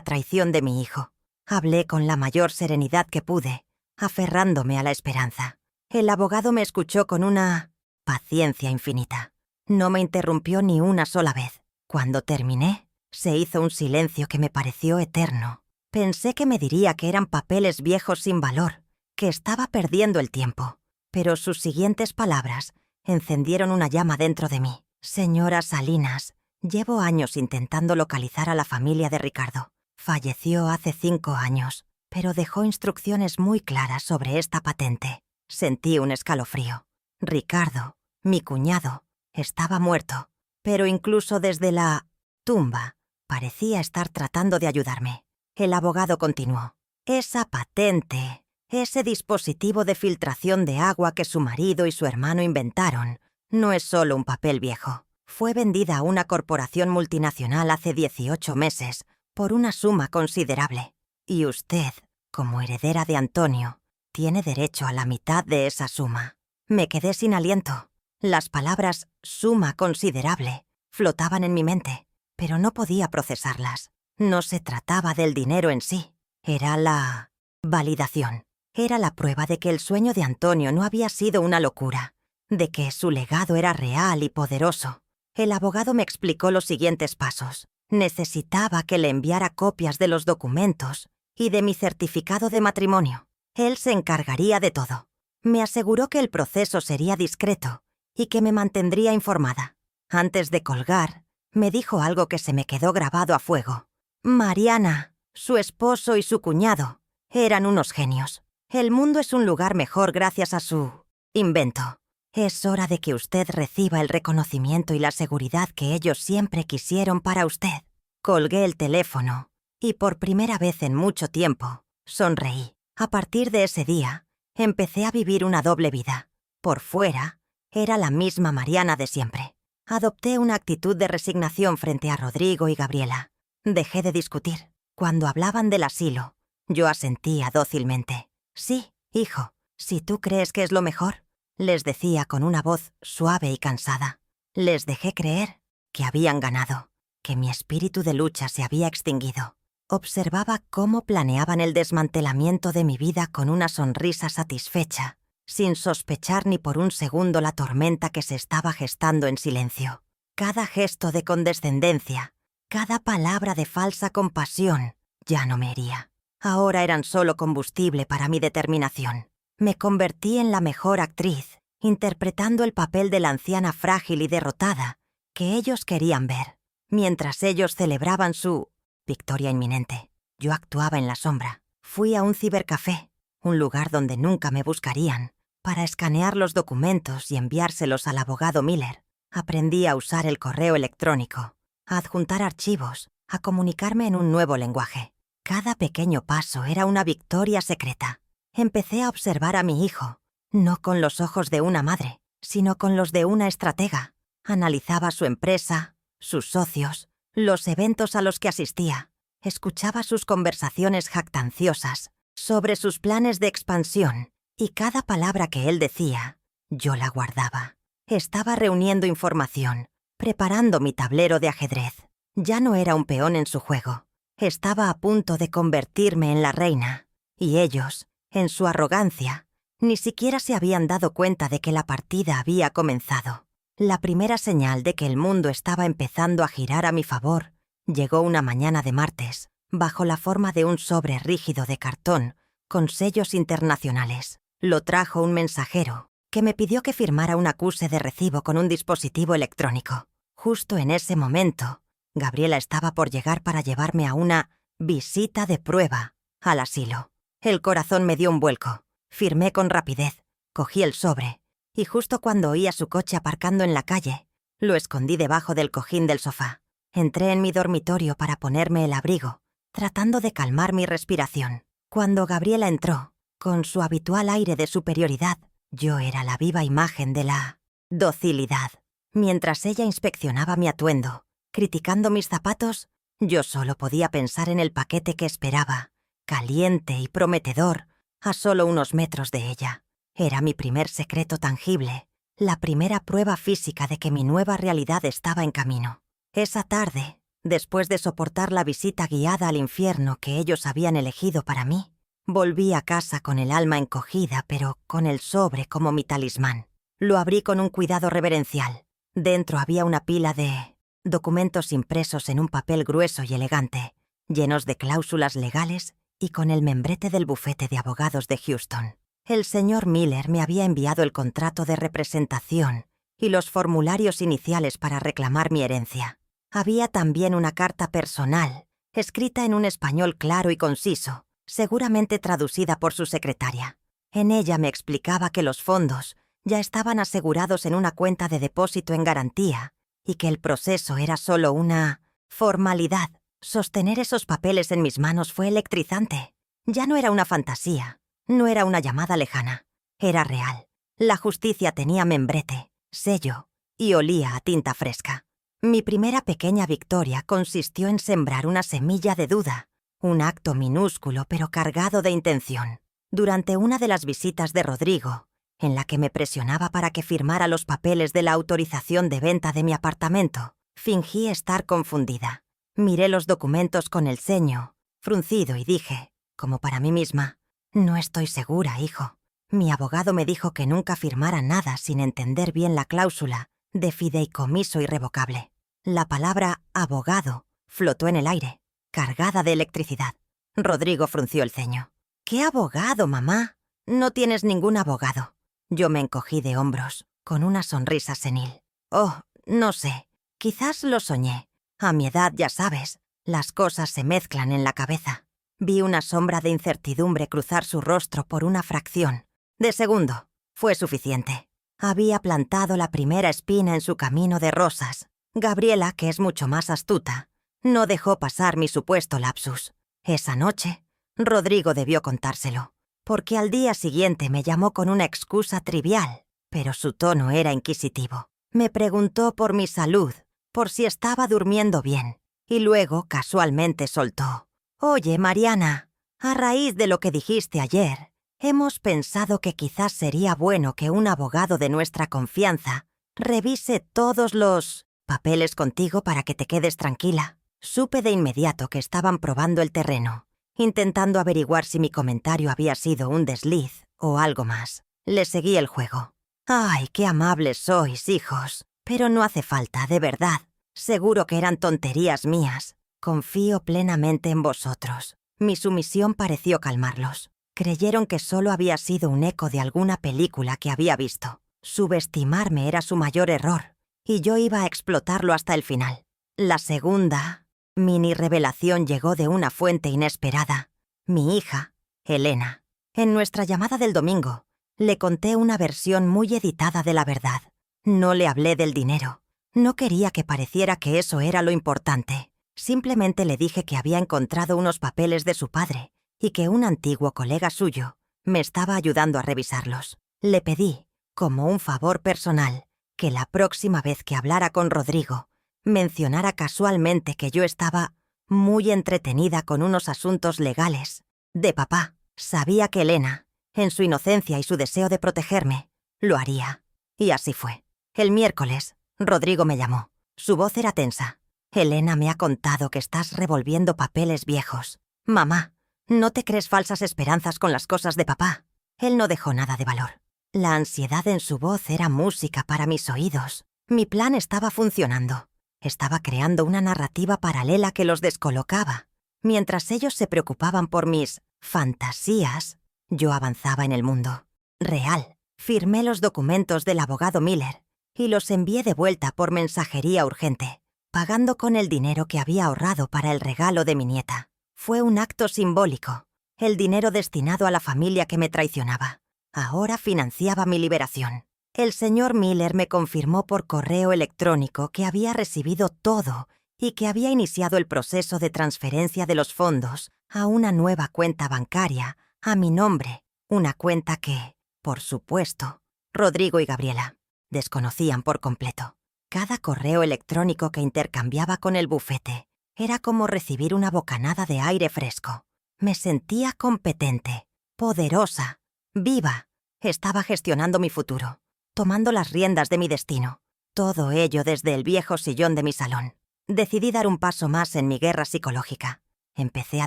traición de mi hijo. Hablé con la mayor serenidad que pude, aferrándome a la esperanza. El abogado me escuchó con una paciencia infinita. No me interrumpió ni una sola vez. Cuando terminé, se hizo un silencio que me pareció eterno. Pensé que me diría que eran papeles viejos sin valor, que estaba perdiendo el tiempo. Pero sus siguientes palabras encendieron una llama dentro de mí. Señora Salinas, llevo años intentando localizar a la familia de Ricardo. Falleció hace 5 años, pero dejó instrucciones muy claras sobre esta patente. Sentí un escalofrío. Ricardo, mi cuñado, estaba muerto, pero incluso desde la tumba parecía estar tratando de ayudarme. El abogado continuó. Esa patente, ese dispositivo de filtración de agua que su marido y su hermano inventaron, no es solo un papel viejo. Fue vendida a una corporación multinacional hace 18 meses por una suma considerable. Y usted, como heredera de Antonio, tiene derecho a la mitad de esa suma. Me quedé sin aliento. Las palabras «suma considerable» flotaban en mi mente, pero no podía procesarlas. No se trataba del dinero en sí, era la validación. Era la prueba de que el sueño de Antonio no había sido una locura, de que su legado era real y poderoso. El abogado me explicó los siguientes pasos. Necesitaba que le enviara copias de los documentos y de mi certificado de matrimonio. Él se encargaría de todo. Me aseguró que el proceso sería discreto y que me mantendría informada. Antes de colgar, me dijo algo que se me quedó grabado a fuego. Mariana, su esposo y su cuñado eran unos genios. El mundo es un lugar mejor gracias a su invento. Es hora de que usted reciba el reconocimiento y la seguridad que ellos siempre quisieron para usted. Colgué el teléfono y por primera vez en mucho tiempo sonreí. A partir de ese día, empecé a vivir una doble vida. Por fuera, era la misma Mariana de siempre. Adopté una actitud de resignación frente a Rodrigo y Gabriela. Dejé de discutir. Cuando hablaban del asilo, yo asentía dócilmente. Sí, hijo, si tú crees que es lo mejor, les decía con una voz suave y cansada. Les dejé creer que habían ganado, que mi espíritu de lucha se había extinguido. Observaba cómo planeaban el desmantelamiento de mi vida con una sonrisa satisfecha, sin sospechar ni por un segundo la tormenta que se estaba gestando en silencio. Cada gesto de condescendencia, cada palabra de falsa compasión, ya no me hería. Ahora eran solo combustible para mi determinación. Me convertí en la mejor actriz, interpretando el papel de la anciana frágil y derrotada que ellos querían ver. Mientras ellos celebraban su victoria inminente, yo actuaba en la sombra. Fui a un cibercafé, un lugar donde nunca me buscarían, para escanear los documentos y enviárselos al abogado Miller. Aprendí a usar el correo electrónico, a adjuntar archivos, a comunicarme en un nuevo lenguaje. Cada pequeño paso era una victoria secreta. Empecé a observar a mi hijo, no con los ojos de una madre, sino con los de una estratega. Analizaba su empresa, sus socios, los eventos a los que asistía. Escuchaba sus conversaciones jactanciosas sobre sus planes de expansión, y cada palabra que él decía, yo la guardaba. Estaba reuniendo información, preparando mi tablero de ajedrez. Ya no era un peón en su juego. Estaba a punto de convertirme en la reina, y ellos, en su arrogancia, ni siquiera se habían dado cuenta de que la partida había comenzado. La primera señal de que el mundo estaba empezando a girar a mi favor llegó una mañana de martes, bajo la forma de un sobre rígido de cartón con sellos internacionales. Lo trajo un mensajero que me pidió que firmara un acuse de recibo con un dispositivo electrónico. Justo en ese momento, Gabriela estaba por llegar para llevarme a una visita de prueba al asilo. El corazón me dio un vuelco. Firmé con rapidez, cogí el sobre, y justo cuando oía su coche aparcando en la calle, lo escondí debajo del cojín del sofá. Entré en mi dormitorio para ponerme el abrigo, tratando de calmar mi respiración. Cuando Gabriela entró, con su habitual aire de superioridad, yo era la viva imagen de la docilidad. Mientras ella inspeccionaba mi atuendo, criticando mis zapatos, yo solo podía pensar en el paquete que esperaba, caliente y prometedor, a solo unos metros de ella. Era mi primer secreto tangible, la primera prueba física de que mi nueva realidad estaba en camino. Esa tarde, después de soportar la visita guiada al infierno que ellos habían elegido para mí, volví a casa con el alma encogida, pero con el sobre como mi talismán. Lo abrí con un cuidado reverencial. Dentro había una pila de documentos impresos en un papel grueso y elegante, llenos de cláusulas legales y con el membrete del bufete de abogados de Houston. El señor Miller me había enviado el contrato de representación y los formularios iniciales para reclamar mi herencia. Había también una carta personal, escrita en un español claro y conciso, seguramente traducida por su secretaria. En ella me explicaba que los fondos ya estaban asegurados en una cuenta de depósito en garantía y que el proceso era solo una formalidad. Sostener esos papeles en mis manos fue electrizante. Ya no era una fantasía, no era una llamada lejana, era real. La justicia tenía membrete, sello y olía a tinta fresca. Mi primera pequeña victoria consistió en sembrar una semilla de duda, un acto minúsculo pero cargado de intención. Durante una de las visitas de Rodrigo, en la que me presionaba para que firmara los papeles de la autorización de venta de mi apartamento, Fingí estar confundida. Miré los documentos con el ceño fruncido y dije, como para mí misma, no estoy segura, hijo. Mi abogado me dijo que nunca firmara nada sin entender bien la cláusula de fideicomiso irrevocable. La palabra abogado flotó en el aire, cargada de electricidad. Rodrigo frunció el ceño. ¿Qué abogado, mamá? No tienes ningún abogado. Yo me encogí de hombros, con una sonrisa senil. Oh, no sé. Quizás lo soñé. A mi edad, ya sabes, las cosas se mezclan en la cabeza. Vi una sombra de incertidumbre cruzar su rostro por una fracción de segundo. Fue suficiente. Había plantado la primera espina en su camino de rosas. Gabriela, que es mucho más astuta, no dejó pasar mi supuesto lapsus. Esa noche, Rodrigo debió contárselo, porque al día siguiente me llamó con una excusa trivial, pero su tono era inquisitivo. Me preguntó por mi salud, por si estaba durmiendo bien, y luego casualmente soltó. «Oye, Mariana, a raíz de lo que dijiste ayer, hemos pensado que quizás sería bueno que un abogado de nuestra confianza revise todos los papeles contigo para que te quedes tranquila». Supe de inmediato que estaban probando el terreno, intentando averiguar si mi comentario había sido un desliz o algo más. Le seguí el juego. «Ay, qué amables sois, hijos. Pero no hace falta, de verdad. Seguro que eran tonterías mías. Confío plenamente en vosotros». Mi sumisión pareció calmarlos. Creyeron que solo había sido un eco de alguna película que había visto. Subestimarme era su mayor error, y yo iba a explotarlo hasta el final. La segunda mini revelación llegó de una fuente inesperada. Mi hija, Elena. En nuestra llamada del domingo, le conté una versión muy editada de la verdad. No le hablé del dinero. No quería que pareciera que eso era lo importante. Simplemente le dije que había encontrado unos papeles de su padre y que un antiguo colega suyo me estaba ayudando a revisarlos. Le pedí, como un favor personal, que la próxima vez que hablara con Rodrigo, mencionara casualmente que yo estaba muy entretenida con unos asuntos legales de papá. Sabía que Elena, en su inocencia y su deseo de protegerme, lo haría. Y así fue. El miércoles, Rodrigo me llamó. Su voz era tensa. «Elena me ha contado que estás revolviendo papeles viejos. Mamá, no te crees falsas esperanzas con las cosas de papá». Él no dejó nada de valor. La ansiedad en su voz era música para mis oídos. Mi plan estaba funcionando. Estaba creando una narrativa paralela que los descolocaba. Mientras ellos se preocupaban por mis fantasías, yo avanzaba en el mundo real. Firmé los documentos del abogado Miller y los envié de vuelta por mensajería urgente, pagando con el dinero que había ahorrado para el regalo de mi nieta. Fue un acto simbólico. El dinero destinado a la familia que me traicionaba ahora financiaba mi liberación. El señor Miller me confirmó por correo electrónico que había recibido todo y que había iniciado el proceso de transferencia de los fondos a una nueva cuenta bancaria a mi nombre, una cuenta que, por supuesto, Rodrigo y Gabriela desconocían por completo. Cada correo electrónico que intercambiaba con el bufete era como recibir una bocanada de aire fresco. Me sentía competente, poderosa, viva. Estaba gestionando mi futuro, tomando las riendas de mi destino. Todo ello desde el viejo sillón de mi salón. Decidí dar un paso más en mi guerra psicológica. Empecé a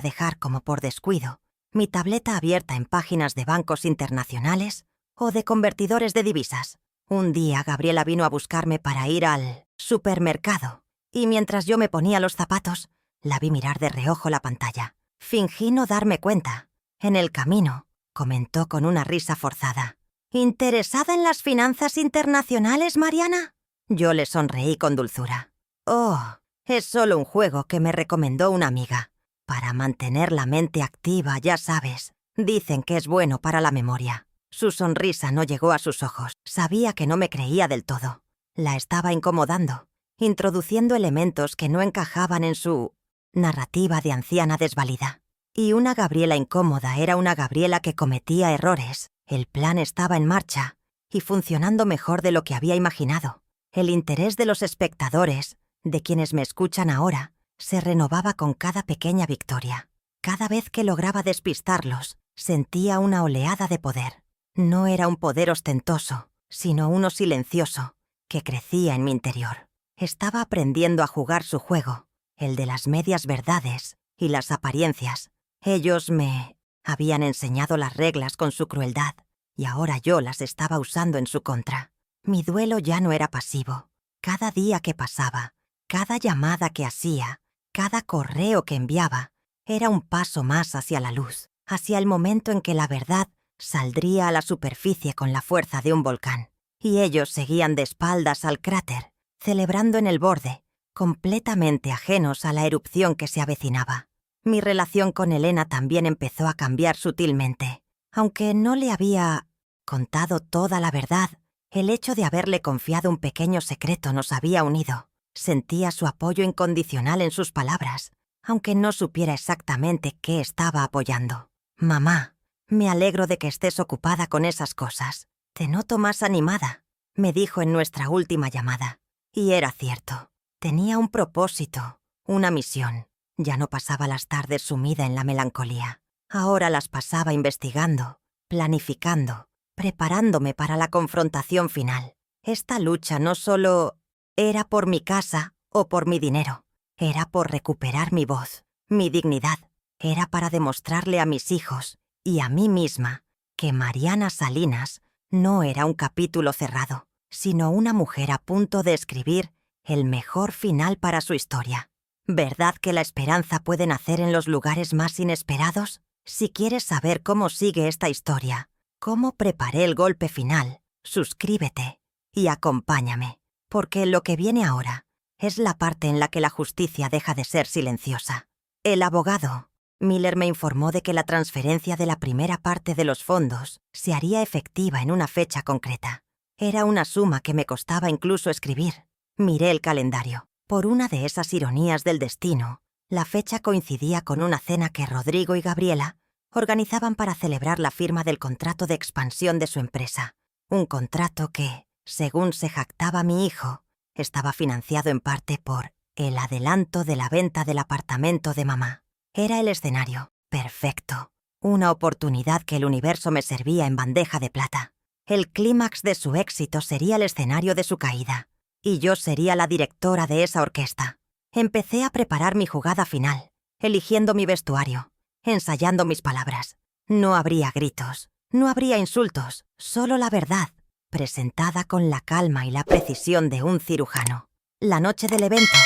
dejar como por descuido mi tableta abierta en páginas de bancos internacionales o de convertidores de divisas. Un día Gabriela vino a buscarme para ir al supermercado y mientras yo me ponía los zapatos, la vi mirar de reojo la pantalla. Fingí no darme cuenta. En el camino, comentó con una risa forzada: «¿Interesada en las finanzas internacionales, Mariana?» Yo le sonreí con dulzura. «Oh, es solo un juego que me recomendó una amiga. Para mantener la mente activa, ya sabes. Dicen que es bueno para la memoria». Su sonrisa no llegó a sus ojos. Sabía que no me creía del todo. La estaba incomodando, introduciendo elementos que no encajaban en su narrativa de anciana desvalida. Y una Gabriela incómoda era una Gabriela que cometía errores. El plan estaba en marcha y funcionando mejor de lo que había imaginado. El interés de los espectadores, de quienes me escuchan ahora, se renovaba con cada pequeña victoria. Cada vez que lograba despistarlos, sentía una oleada de poder. No era un poder ostentoso, sino uno silencioso, que crecía en mi interior. Estaba aprendiendo a jugar su juego, el de las medias verdades y las apariencias. Ellos me habían enseñado las reglas con su crueldad, y ahora yo las estaba usando en su contra. Mi duelo ya no era pasivo. Cada día que pasaba, cada llamada que hacía, cada correo que enviaba, era un paso más hacia la luz, hacia el momento en que la verdad saldría a la superficie con la fuerza de un volcán. Y ellos seguían de espaldas al cráter, celebrando en el borde, completamente ajenos a la erupción que se avecinaba. Mi relación con Elena también empezó a cambiar sutilmente. Aunque no le había contado toda la verdad, el hecho de haberle confiado un pequeño secreto nos había unido. Sentía su apoyo incondicional en sus palabras, aunque no supiera exactamente qué estaba apoyando. «Mamá, me alegro de que estés ocupada con esas cosas. Te noto más animada», me dijo en nuestra última llamada. Y era cierto. Tenía un propósito, una misión. Ya no pasaba las tardes sumida en la melancolía. Ahora las pasaba investigando, planificando, preparándome para la confrontación final. Esta lucha no solo era por mi casa o por mi dinero. Era por recuperar mi voz, mi dignidad. Era para demostrarle a mis hijos y a mí misma que Mariana Salinas no era un capítulo cerrado, sino una mujer a punto de escribir el mejor final para su historia. ¿Verdad que la esperanza puede nacer en los lugares más inesperados? Si quieres saber cómo sigue esta historia, cómo preparé el golpe final, suscríbete y acompáñame, porque lo que viene ahora es la parte en la que la justicia deja de ser silenciosa. El abogado Miller me informó de que la transferencia de la primera parte de los fondos se haría efectiva en una fecha concreta. Era una suma que me costaba incluso escribir. Miré el calendario. Por una de esas ironías del destino, la fecha coincidía con una cena que Rodrigo y Gabriela organizaban para celebrar la firma del contrato de expansión de su empresa. Un contrato que, según se jactaba mi hijo, estaba financiado en parte por el adelanto de la venta del apartamento de mamá. Era el escenario perfecto, una oportunidad que el universo me servía en bandeja de plata. El clímax de su éxito sería el escenario de su caída, y yo sería la directora de esa orquesta. Empecé a preparar mi jugada final, eligiendo mi vestuario, ensayando mis palabras. No habría gritos, no habría insultos, solo la verdad, presentada con la calma y la precisión de un cirujano. La noche del evento,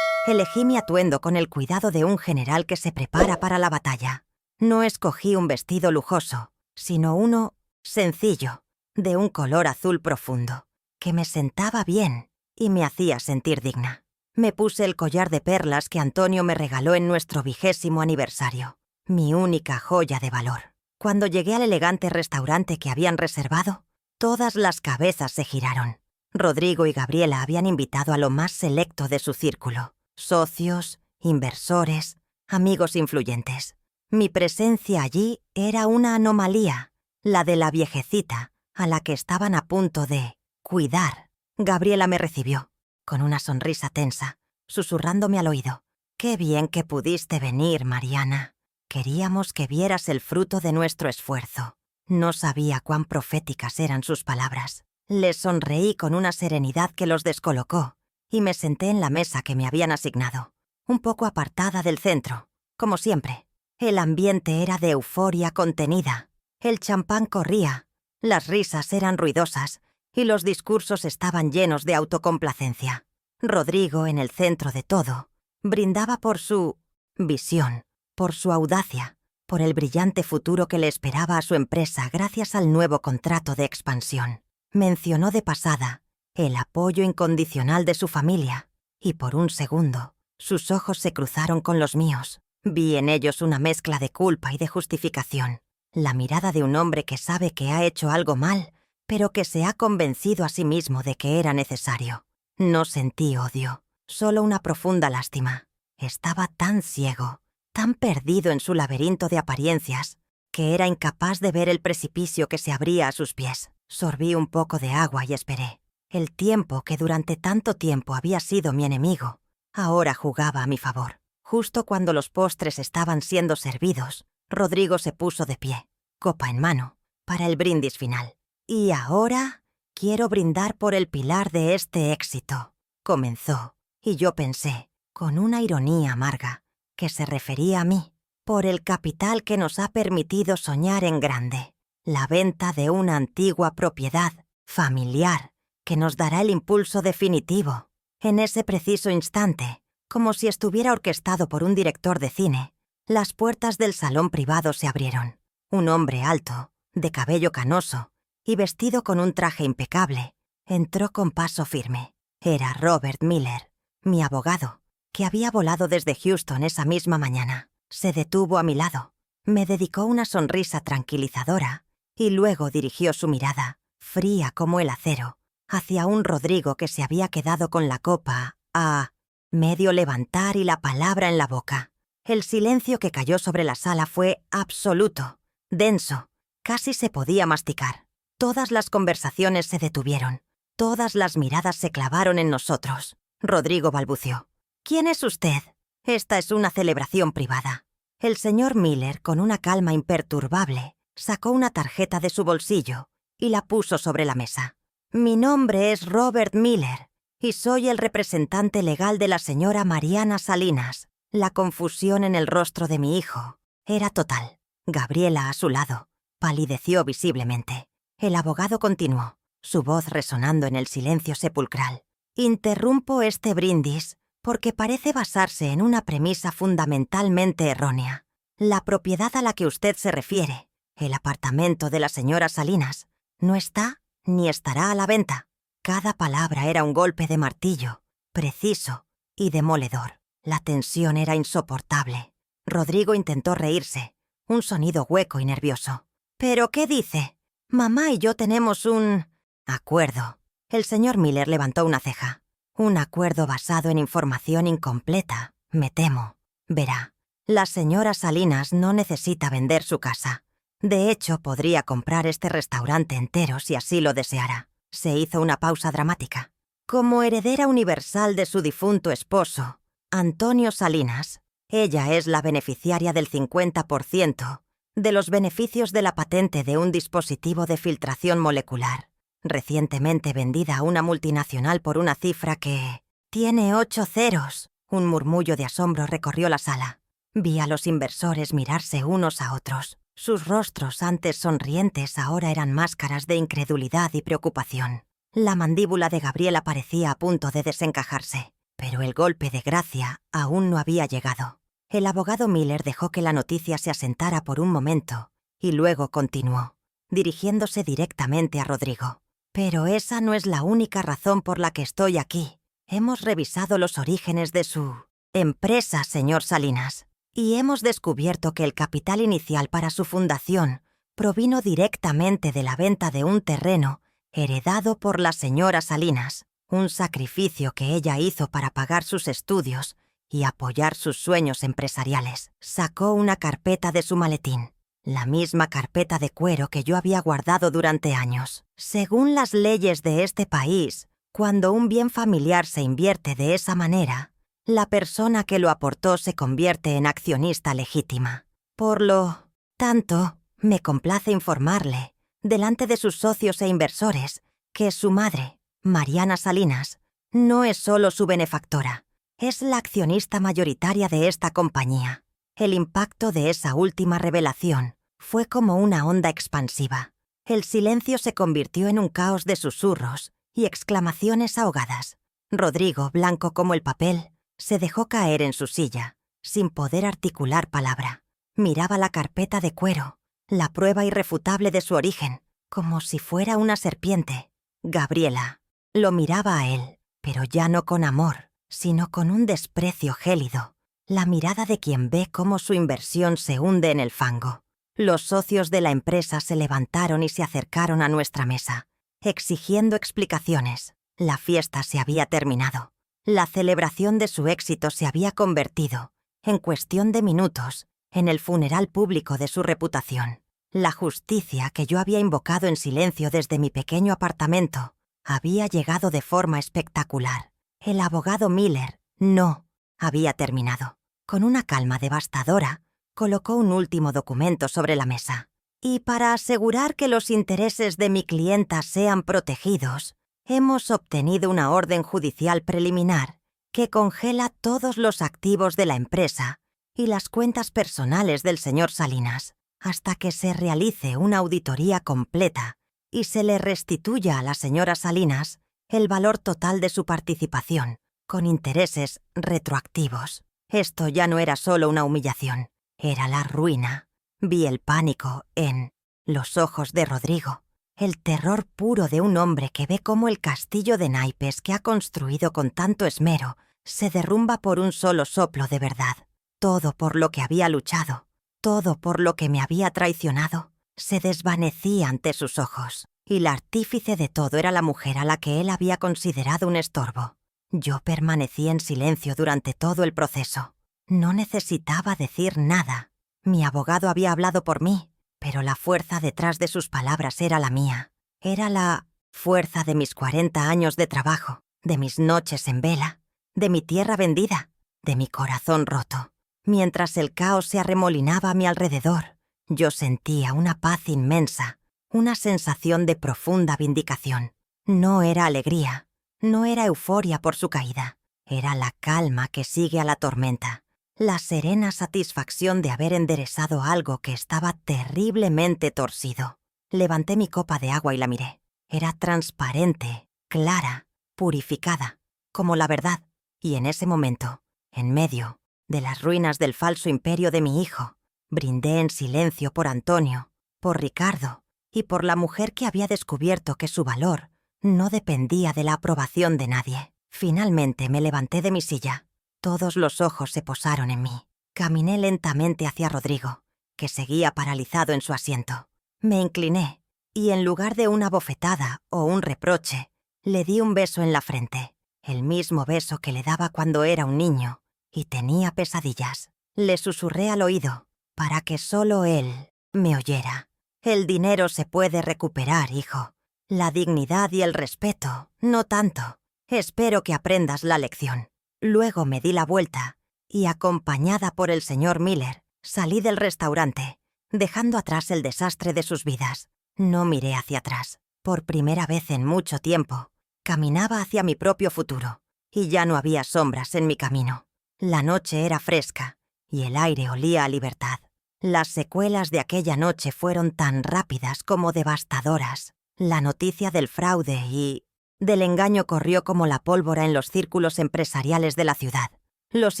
elegí mi atuendo con el cuidado de un general que se prepara para la batalla. No escogí un vestido lujoso, sino uno sencillo, de un color azul profundo, que me sentaba bien y me hacía sentir digna. Me puse el collar de perlas que Antonio me regaló en nuestro 20º aniversario, mi única joya de valor. Cuando llegué al elegante restaurante que habían reservado, todas las cabezas se giraron. Rodrigo y Gabriela habían invitado a lo más selecto de su círculo: socios, inversores, amigos influyentes. Mi presencia allí era una anomalía, la de la viejecita, a la que estaban a punto de cuidar. Gabriela me recibió, con una sonrisa tensa, susurrándome al oído: «Qué bien que pudiste venir, Mariana. Queríamos que vieras el fruto de nuestro esfuerzo». No sabía cuán proféticas eran sus palabras. Les sonreí con una serenidad que los descolocó, y me senté en la mesa que me habían asignado, un poco apartada del centro, como siempre. El ambiente era de euforia contenida. El champán corría, las risas eran ruidosas, y los discursos estaban llenos de autocomplacencia. Rodrigo, en el centro de todo, brindaba por su visión, por su audacia, por el brillante futuro que le esperaba a su empresa gracias al nuevo contrato de expansión. Mencionó de pasada el apoyo incondicional de su familia, y por un segundo sus ojos se cruzaron con los míos. Vi en ellos una mezcla de culpa y de justificación, la mirada de un hombre que sabe que ha hecho algo mal, pero que se ha convencido a sí mismo de que era necesario. No sentí odio, solo una profunda lástima. Estaba tan ciego, tan perdido en su laberinto de apariencias, que era incapaz de ver el precipicio que se abría a sus pies. Sorbí un poco de agua y esperé. El tiempo que durante tanto tiempo había sido mi enemigo, ahora jugaba a mi favor. Justo cuando los postres estaban siendo servidos, Rodrigo se puso de pie, copa en mano, para el brindis final. «Y ahora quiero brindar por el pilar de este éxito», comenzó, y yo pensé, con una ironía amarga, que se refería a mí, por el capital que nos ha permitido soñar en grande, la venta de una antigua propiedad familiar que nos dará el impulso definitivo. En ese preciso instante, como si estuviera orquestado por un director de cine, las puertas del salón privado se abrieron. Un hombre alto, de cabello canoso y vestido con un traje impecable, entró con paso firme. Era Robert Miller, mi abogado, que había volado desde Houston esa misma mañana. Se detuvo a mi lado, me dedicó una sonrisa tranquilizadora y luego dirigió su mirada, fría como el acero, hacia un Rodrigo que se había quedado con la copa a medio levantar y la palabra en la boca. El silencio que cayó sobre la sala fue absoluto, denso, casi se podía masticar. Todas las conversaciones se detuvieron, todas las miradas se clavaron en nosotros. Rodrigo balbuceó. «¿Quién es usted? Esta es una celebración privada». El señor Miller, con una calma imperturbable, sacó una tarjeta de su bolsillo y la puso sobre la mesa. «Mi nombre es Robert Miller y soy el representante legal de la señora Mariana Salinas». La confusión en el rostro de mi hijo era total. Gabriela, a su lado, palideció visiblemente. El abogado continuó, su voz resonando en el silencio sepulcral. «Interrumpo este brindis porque parece basarse en una premisa fundamentalmente errónea. La propiedad a la que usted se refiere, el apartamento de la señora Salinas, no está ni estará a la venta». Cada palabra era un golpe de martillo, preciso y demoledor. La tensión era insoportable. Rodrigo intentó reírse, un sonido hueco y nervioso. «¿Pero qué dice? Mamá y yo tenemos un acuerdo». El señor Miller levantó una ceja. «Un acuerdo basado en información incompleta, me temo. Verá, la señora Salinas no necesita vender su casa. De hecho, podría comprar este restaurante entero si así lo deseara». Se hizo una pausa dramática. «Como heredera universal de su difunto esposo, Antonio Salinas, ella es la beneficiaria del 50% de los beneficios de la patente de un dispositivo de filtración molecular, recientemente vendida a una multinacional por una cifra que tiene 8 ceros». Un murmullo de asombro recorrió la sala. Vi a los inversores mirarse unos a otros. Sus rostros, antes sonrientes, ahora eran máscaras de incredulidad y preocupación. La mandíbula de Gabriela parecía a punto de desencajarse. Pero el golpe de gracia aún no había llegado. El abogado Miller dejó que la noticia se asentara por un momento y luego continuó, dirigiéndose directamente a Rodrigo. «Pero esa no es la única razón por la que estoy aquí. Hemos revisado los orígenes de su empresa, señor Salinas, y hemos descubierto que el capital inicial para su fundación provino directamente de la venta de un terreno heredado por la señora Salinas. Un sacrificio que ella hizo para pagar sus estudios y apoyar sus sueños empresariales». Sacó una carpeta de su maletín, la misma carpeta de cuero que yo había guardado durante años. «Según las leyes de este país, cuando un bien familiar se invierte de esa manera, la persona que lo aportó se convierte en accionista legítima. Por lo tanto, me complace informarle, delante de sus socios e inversores, que su madre, Mariana Salinas, no es solo su benefactora, es la accionista mayoritaria de esta compañía». El impacto de esa última revelación fue como una onda expansiva. El silencio se convirtió en un caos de susurros y exclamaciones ahogadas. Rodrigo, blanco como el papel, se dejó caer en su silla, sin poder articular palabra. Miraba la carpeta de cuero, la prueba irrefutable de su origen, como si fuera una serpiente. Gabriela lo miraba a él, pero ya no con amor, sino con un desprecio gélido. La mirada de quien ve cómo su inversión se hunde en el fango. Los socios de la empresa se levantaron y se acercaron a nuestra mesa, exigiendo explicaciones. La fiesta se había terminado. La celebración de su éxito se había convertido, en cuestión de minutos, en el funeral público de su reputación. La justicia que yo había invocado en silencio desde mi pequeño apartamento había llegado de forma espectacular. El abogado Miller no había terminado. Con una calma devastadora, colocó un último documento sobre la mesa. «Y para asegurar que los intereses de mi clienta sean protegidos, hemos obtenido una orden judicial preliminar que congela todos los activos de la empresa y las cuentas personales del señor Salinas hasta que se realice una auditoría completa y se le restituya a la señora Salinas el valor total de su participación, con intereses retroactivos. Esto ya no era solo una humillación, era la ruina. Vi el pánico en los ojos de Rodrigo, el terror puro de un hombre que ve cómo el castillo de naipes que ha construido con tanto esmero se derrumba por un solo soplo de verdad. Todo por lo que había luchado, todo por lo que me había traicionado, se desvanecía ante sus ojos, y la artífice de todo era la mujer a la que él había considerado un estorbo. Yo permanecí en silencio durante todo el proceso. No necesitaba decir nada. Mi abogado había hablado por mí, pero la fuerza detrás de sus palabras era la mía. Era la fuerza de mis 40 años de trabajo, de mis noches en vela, de mi tierra vendida, de mi corazón roto. Mientras el caos se arremolinaba a mi alrededor, yo sentía una paz inmensa, una sensación de profunda vindicación. No era alegría, no era euforia por su caída, era la calma que sigue a la tormenta, la serena satisfacción de haber enderezado algo que estaba terriblemente torcido. Levanté mi copa de agua y la miré. Era transparente, clara, purificada, como la verdad, y en ese momento, en medio de las ruinas del falso imperio de mi hijo, brindé en silencio por Antonio, por Ricardo y por la mujer que había descubierto que su valor no dependía de la aprobación de nadie. Finalmente me levanté de mi silla. Todos los ojos se posaron en mí. Caminé lentamente hacia Rodrigo, que seguía paralizado en su asiento. Me incliné y, en lugar de una bofetada o un reproche, le di un beso en la frente, el mismo beso que le daba cuando era un niño y tenía pesadillas. Le susurré al oído para que solo él me oyera. El dinero se puede recuperar, hijo. La dignidad y el respeto, no tanto. Espero que aprendas la lección. Luego me di la vuelta y, acompañada por el señor Miller, salí del restaurante, dejando atrás el desastre de sus vidas. No miré hacia atrás. Por primera vez en mucho tiempo, caminaba hacia mi propio futuro, y ya no había sombras en mi camino. La noche era fresca y el aire olía a libertad. Las secuelas de aquella noche fueron tan rápidas como devastadoras. La noticia del fraude y del engaño corrió como la pólvora en los círculos empresariales de la ciudad. Los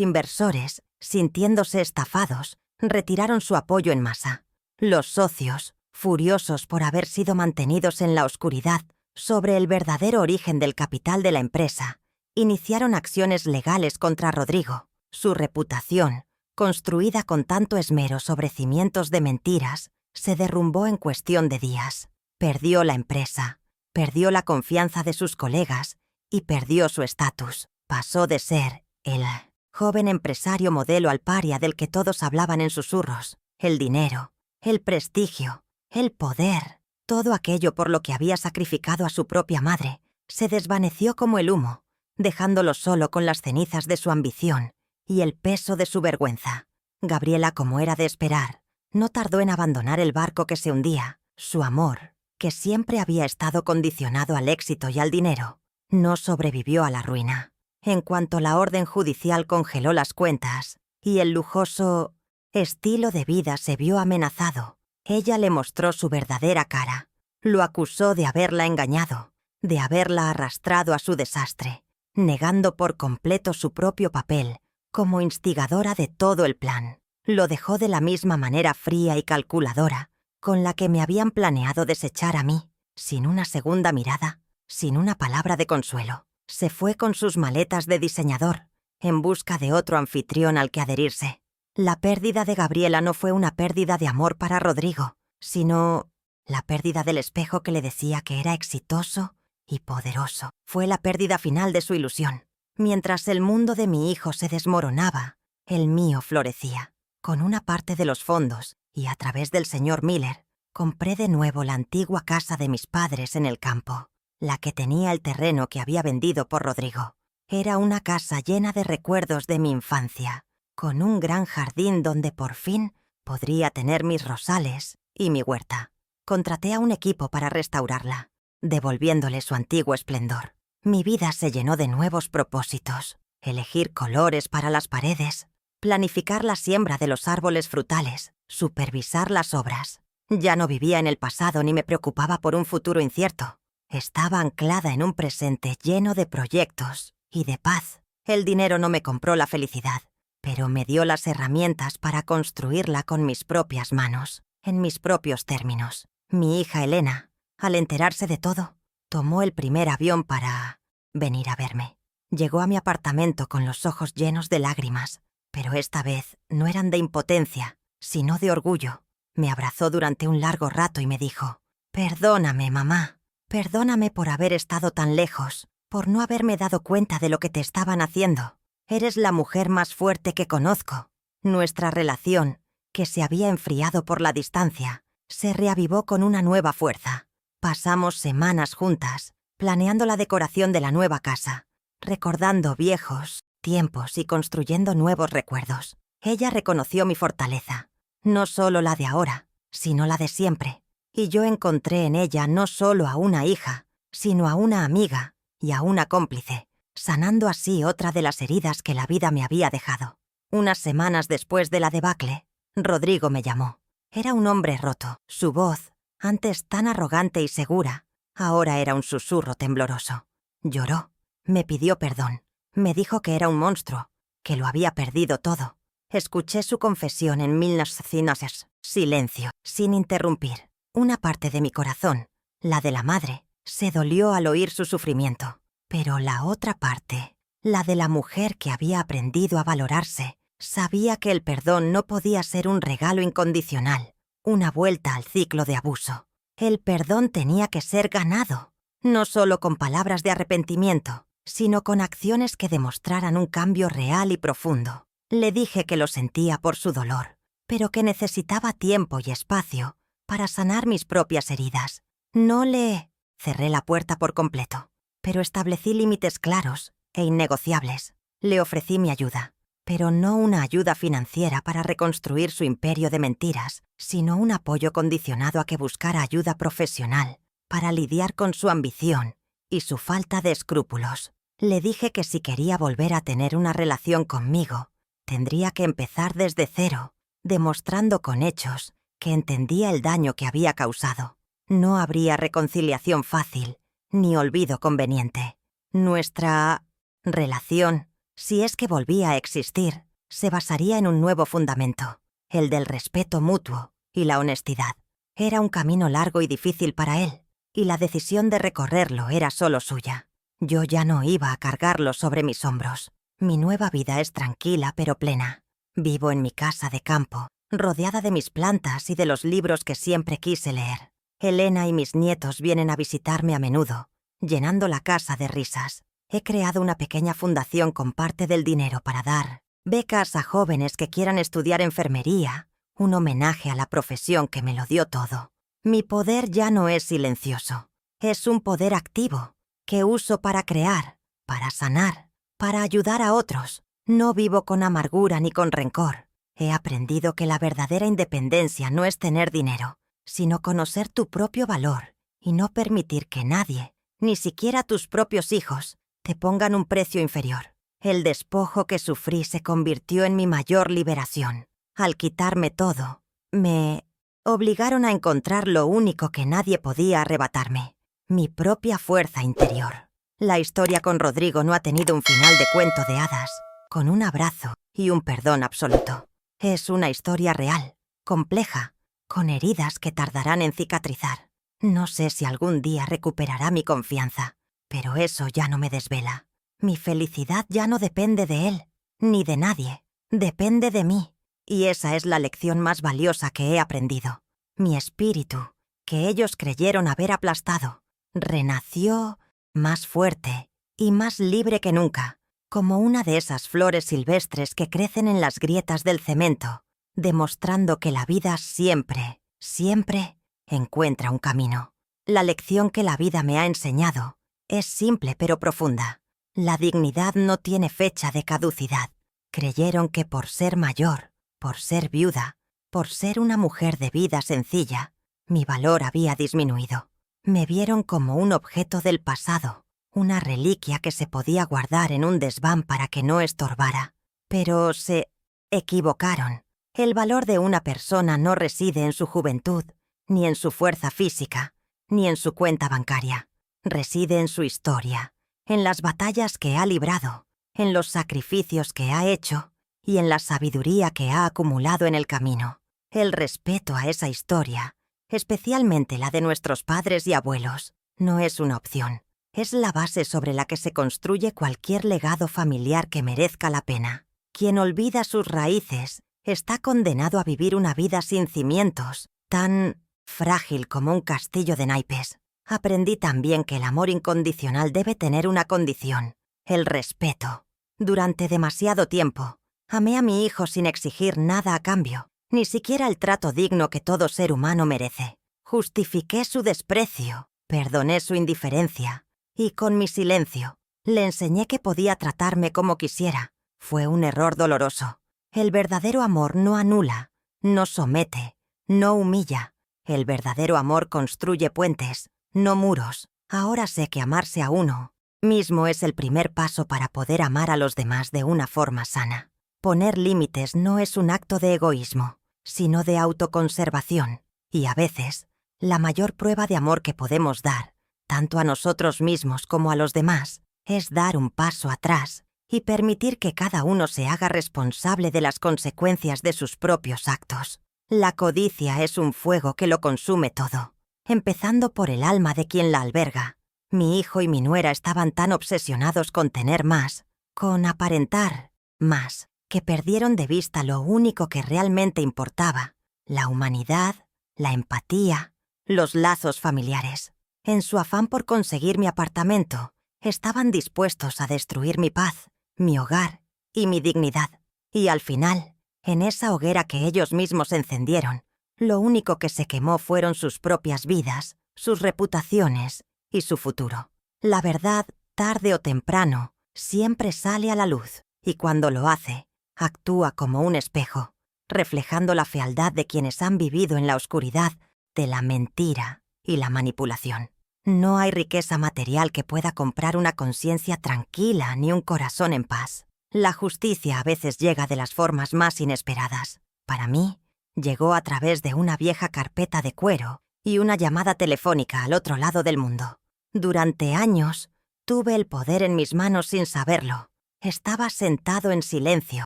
inversores, sintiéndose estafados, retiraron su apoyo en masa. Los socios, furiosos por haber sido mantenidos en la oscuridad sobre el verdadero origen del capital de la empresa, iniciaron acciones legales contra Rodrigo. Su reputación, construida con tanto esmero sobre cimientos de mentiras, se derrumbó en cuestión de días. Perdió la empresa, perdió la confianza de sus colegas y perdió su estatus. Pasó de ser el joven empresario modelo al paria del que todos hablaban en susurros. El dinero, el prestigio, el poder, todo aquello por lo que había sacrificado a su propia madre, se desvaneció como el humo, dejándolo solo con las cenizas de su ambición y el peso de su vergüenza. Gabriela, como era de esperar, no tardó en abandonar el barco que se hundía. Su amor, que siempre había estado condicionado al éxito y al dinero, no sobrevivió a la ruina. En cuanto la orden judicial congeló las cuentas y el lujoso estilo de vida se vio amenazado, ella le mostró su verdadera cara. Lo acusó de haberla engañado, de haberla arrastrado a su desastre, negando por completo su propio papel como instigadora de todo el plan. Lo dejó de la misma manera fría y calculadora con la que me habían planeado desechar a mí, sin una segunda mirada, sin una palabra de consuelo. Se fue con sus maletas de diseñador, en busca de otro anfitrión al que adherirse. La pérdida de Gabriela no fue una pérdida de amor para Rodrigo, sino la pérdida del espejo que le decía que era exitoso y poderoso. Fue la pérdida final de su ilusión. Mientras el mundo de mi hijo se desmoronaba, el mío florecía. Con una parte de los fondos, y a través del señor Miller, compré de nuevo la antigua casa de mis padres en el campo, la que tenía el terreno que había vendido por Rodrigo. Era una casa llena de recuerdos de mi infancia, con un gran jardín donde por fin podría tener mis rosales y mi huerta. Contraté a un equipo para restaurarla, devolviéndole su antiguo esplendor. Mi vida se llenó de nuevos propósitos. elegir colores para las paredes, planificar la siembra de los árboles frutales, supervisar las obras. Ya no vivía en el pasado ni me preocupaba por un futuro incierto. Estaba anclada en un presente lleno de proyectos y de paz. El dinero no me compró la felicidad, pero me dio las herramientas para construirla con mis propias manos, en mis propios términos. Mi hija Elena, al enterarse de todo, tomó el primer avión para venir a verme. Llegó a mi apartamento con los ojos llenos de lágrimas, pero esta vez no eran de impotencia, sino de orgullo. Me abrazó durante un largo rato y me dijo: «Perdóname, mamá. Perdóname por haber estado tan lejos, por no haberme dado cuenta de lo que te estaban haciendo. Eres la mujer más fuerte que conozco». Nuestra relación, que se había enfriado por la distancia, se reavivó con una nueva fuerza. Pasamos semanas juntas, planeando la decoración de la nueva casa, recordando viejos tiempos y construyendo nuevos recuerdos. Ella reconoció mi fortaleza, no solo la de ahora, sino la de siempre. Y yo encontré en ella no solo a una hija, sino a una amiga y a una cómplice, sanando así otra de las heridas que la vida me había dejado. Unas semanas después de la debacle, Rodrigo me llamó. Era un hombre roto. Su voz, antes tan arrogante y segura, ahora era un susurro tembloroso. Lloró, me pidió perdón, me dijo que era un monstruo, que lo había perdido todo. Escuché su confesión en 1900. Silencio, sin interrumpir. Una parte de mi corazón, la de la madre, se dolió al oír su sufrimiento. Pero la otra parte, la de la mujer que había aprendido a valorarse, sabía que el perdón no podía ser un regalo incondicional, una vuelta al ciclo de abuso. El perdón tenía que ser ganado, no solo con palabras de arrepentimiento, sino con acciones que demostraran un cambio real y profundo. Le dije que lo sentía por su dolor, pero que necesitaba tiempo y espacio para sanar mis propias heridas. No le cerré la puerta por completo, pero establecí límites claros e innegociables. Le ofrecí mi ayuda, pero no una ayuda financiera para reconstruir su imperio de mentiras, sino un apoyo condicionado a que buscara ayuda profesional para lidiar con su ambición y su falta de escrúpulos. Le dije que si quería volver a tener una relación conmigo, tendría que empezar desde cero, demostrando con hechos que entendía el daño que había causado. No habría reconciliación fácil, ni olvido conveniente. Nuestra relación, si es que volvía a existir, se basaría en un nuevo fundamento, el del respeto mutuo y la honestidad. Era un camino largo y difícil para él, y la decisión de recorrerlo era solo suya. Yo ya no iba a cargarlo sobre mis hombros. Mi nueva vida es tranquila pero plena. Vivo en mi casa de campo, rodeada de mis plantas y de los libros que siempre quise leer. Elena y mis nietos vienen a visitarme a menudo, llenando la casa de risas. He creado una pequeña fundación con parte del dinero para dar becas a jóvenes que quieran estudiar enfermería, un homenaje a la profesión que me lo dio todo. Mi poder ya no es silencioso, es un poder activo, que uso para crear, para sanar, para ayudar a otros. No vivo con amargura ni con rencor. He aprendido que la verdadera independencia no es tener dinero, sino conocer tu propio valor y no permitir que nadie, ni siquiera tus propios hijos, te pongan un precio inferior. El despojo que sufrí se convirtió en mi mayor liberación. Al quitarme todo, me obligaron a encontrar lo único que nadie podía arrebatarme, mi propia fuerza interior. La historia con Rodrigo no ha tenido un final de cuento de hadas, con un abrazo y un perdón absoluto. Es una historia real, compleja, con heridas que tardarán en cicatrizar. No sé si algún día recuperará mi confianza, pero eso ya no me desvela. Mi felicidad ya no depende de él, ni de nadie. Depende de mí. Y esa es la lección más valiosa que he aprendido. Mi espíritu, que ellos creyeron haber aplastado, renació más fuerte y más libre que nunca, como una de esas flores silvestres que crecen en las grietas del cemento, demostrando que la vida siempre, siempre encuentra un camino. La lección que la vida me ha enseñado es simple pero profunda. La dignidad no tiene fecha de caducidad. Creyeron que por ser mayor, por ser viuda, por ser una mujer de vida sencilla, mi valor había disminuido. Me vieron como un objeto del pasado, una reliquia que se podía guardar en un desván para que no estorbara. Pero se equivocaron. El valor de una persona no reside en su juventud, ni en su fuerza física, ni en su cuenta bancaria. Reside en su historia, en las batallas que ha librado, en los sacrificios que ha hecho y en la sabiduría que ha acumulado en el camino. El respeto a esa historia, especialmente la de nuestros padres y abuelos, no es una opción. Es la base sobre la que se construye cualquier legado familiar que merezca la pena. Quien olvida sus raíces está condenado a vivir una vida sin cimientos, tan frágil como un castillo de naipes. Aprendí también que el amor incondicional debe tener una condición: el respeto. Durante demasiado tiempo, amé a mi hijo sin exigir nada a cambio, ni siquiera el trato digno que todo ser humano merece. Justifiqué su desprecio, perdoné su indiferencia, y con mi silencio le enseñé que podía tratarme como quisiera. Fue un error doloroso. El verdadero amor no anula, no somete, no humilla. El verdadero amor construye puentes, no muros. Ahora sé que amarse a uno mismo es el primer paso para poder amar a los demás de una forma sana. Poner límites no es un acto de egoísmo, sino de autoconservación. Y a veces, la mayor prueba de amor que podemos dar, tanto a nosotros mismos como a los demás, es dar un paso atrás y permitir que cada uno se haga responsable de las consecuencias de sus propios actos. La codicia es un fuego que lo consume todo, empezando por el alma de quien la alberga. Mi hijo y mi nuera estaban tan obsesionados con tener más, con aparentar más, que perdieron de vista lo único que realmente importaba: la humanidad, la empatía, los lazos familiares. En su afán por conseguir mi apartamento, estaban dispuestos a destruir mi paz, mi hogar y mi dignidad. Y al final, en esa hoguera que ellos mismos encendieron, lo único que se quemó fueron sus propias vidas, sus reputaciones y su futuro. La verdad, tarde o temprano, siempre sale a la luz, y cuando lo hace, actúa como un espejo, reflejando la fealdad de quienes han vivido en la oscuridad de la mentira y la manipulación. No hay riqueza material que pueda comprar una conciencia tranquila ni un corazón en paz. La justicia a veces llega de las formas más inesperadas. Para mí, llegó a través de una vieja carpeta de cuero y una llamada telefónica al otro lado del mundo. Durante años, tuve el poder en mis manos sin saberlo. Estaba sentado en silencio,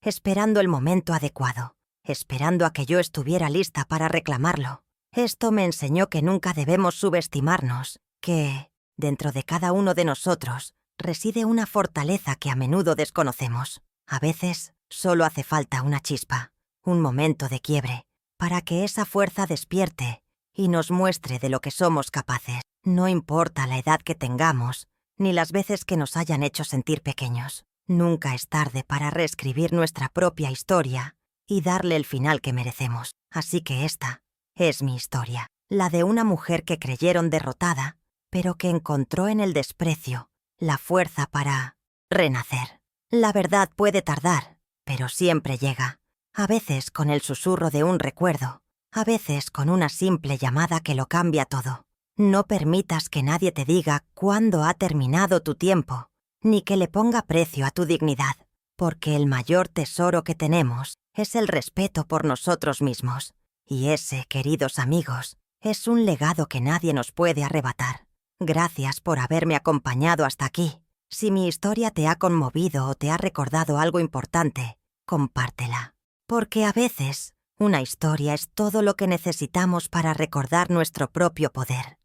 esperando el momento adecuado, esperando a que yo estuviera lista para reclamarlo. Esto me enseñó que nunca debemos subestimarnos, que, dentro de cada uno de nosotros, reside una fortaleza que a menudo desconocemos. A veces, solo hace falta una chispa, un momento de quiebre, para que esa fuerza despierte y nos muestre de lo que somos capaces. No importa la edad que tengamos, ni las veces que nos hayan hecho sentir pequeños. Nunca es tarde para reescribir nuestra propia historia y darle el final que merecemos. Así que esta es mi historia, la de una mujer que creyeron derrotada, pero que encontró en el desprecio la fuerza para renacer. La verdad puede tardar, pero siempre llega. A veces con el susurro de un recuerdo, a veces con una simple llamada que lo cambia todo. No permitas que nadie te diga cuándo ha terminado tu tiempo, ni que le ponga precio a tu dignidad, porque el mayor tesoro que tenemos es el respeto por nosotros mismos. Y ese, queridos amigos, es un legado que nadie nos puede arrebatar. Gracias por haberme acompañado hasta aquí. Si mi historia te ha conmovido o te ha recordado algo importante, compártela. Porque a veces, una historia es todo lo que necesitamos para recordar nuestro propio poder.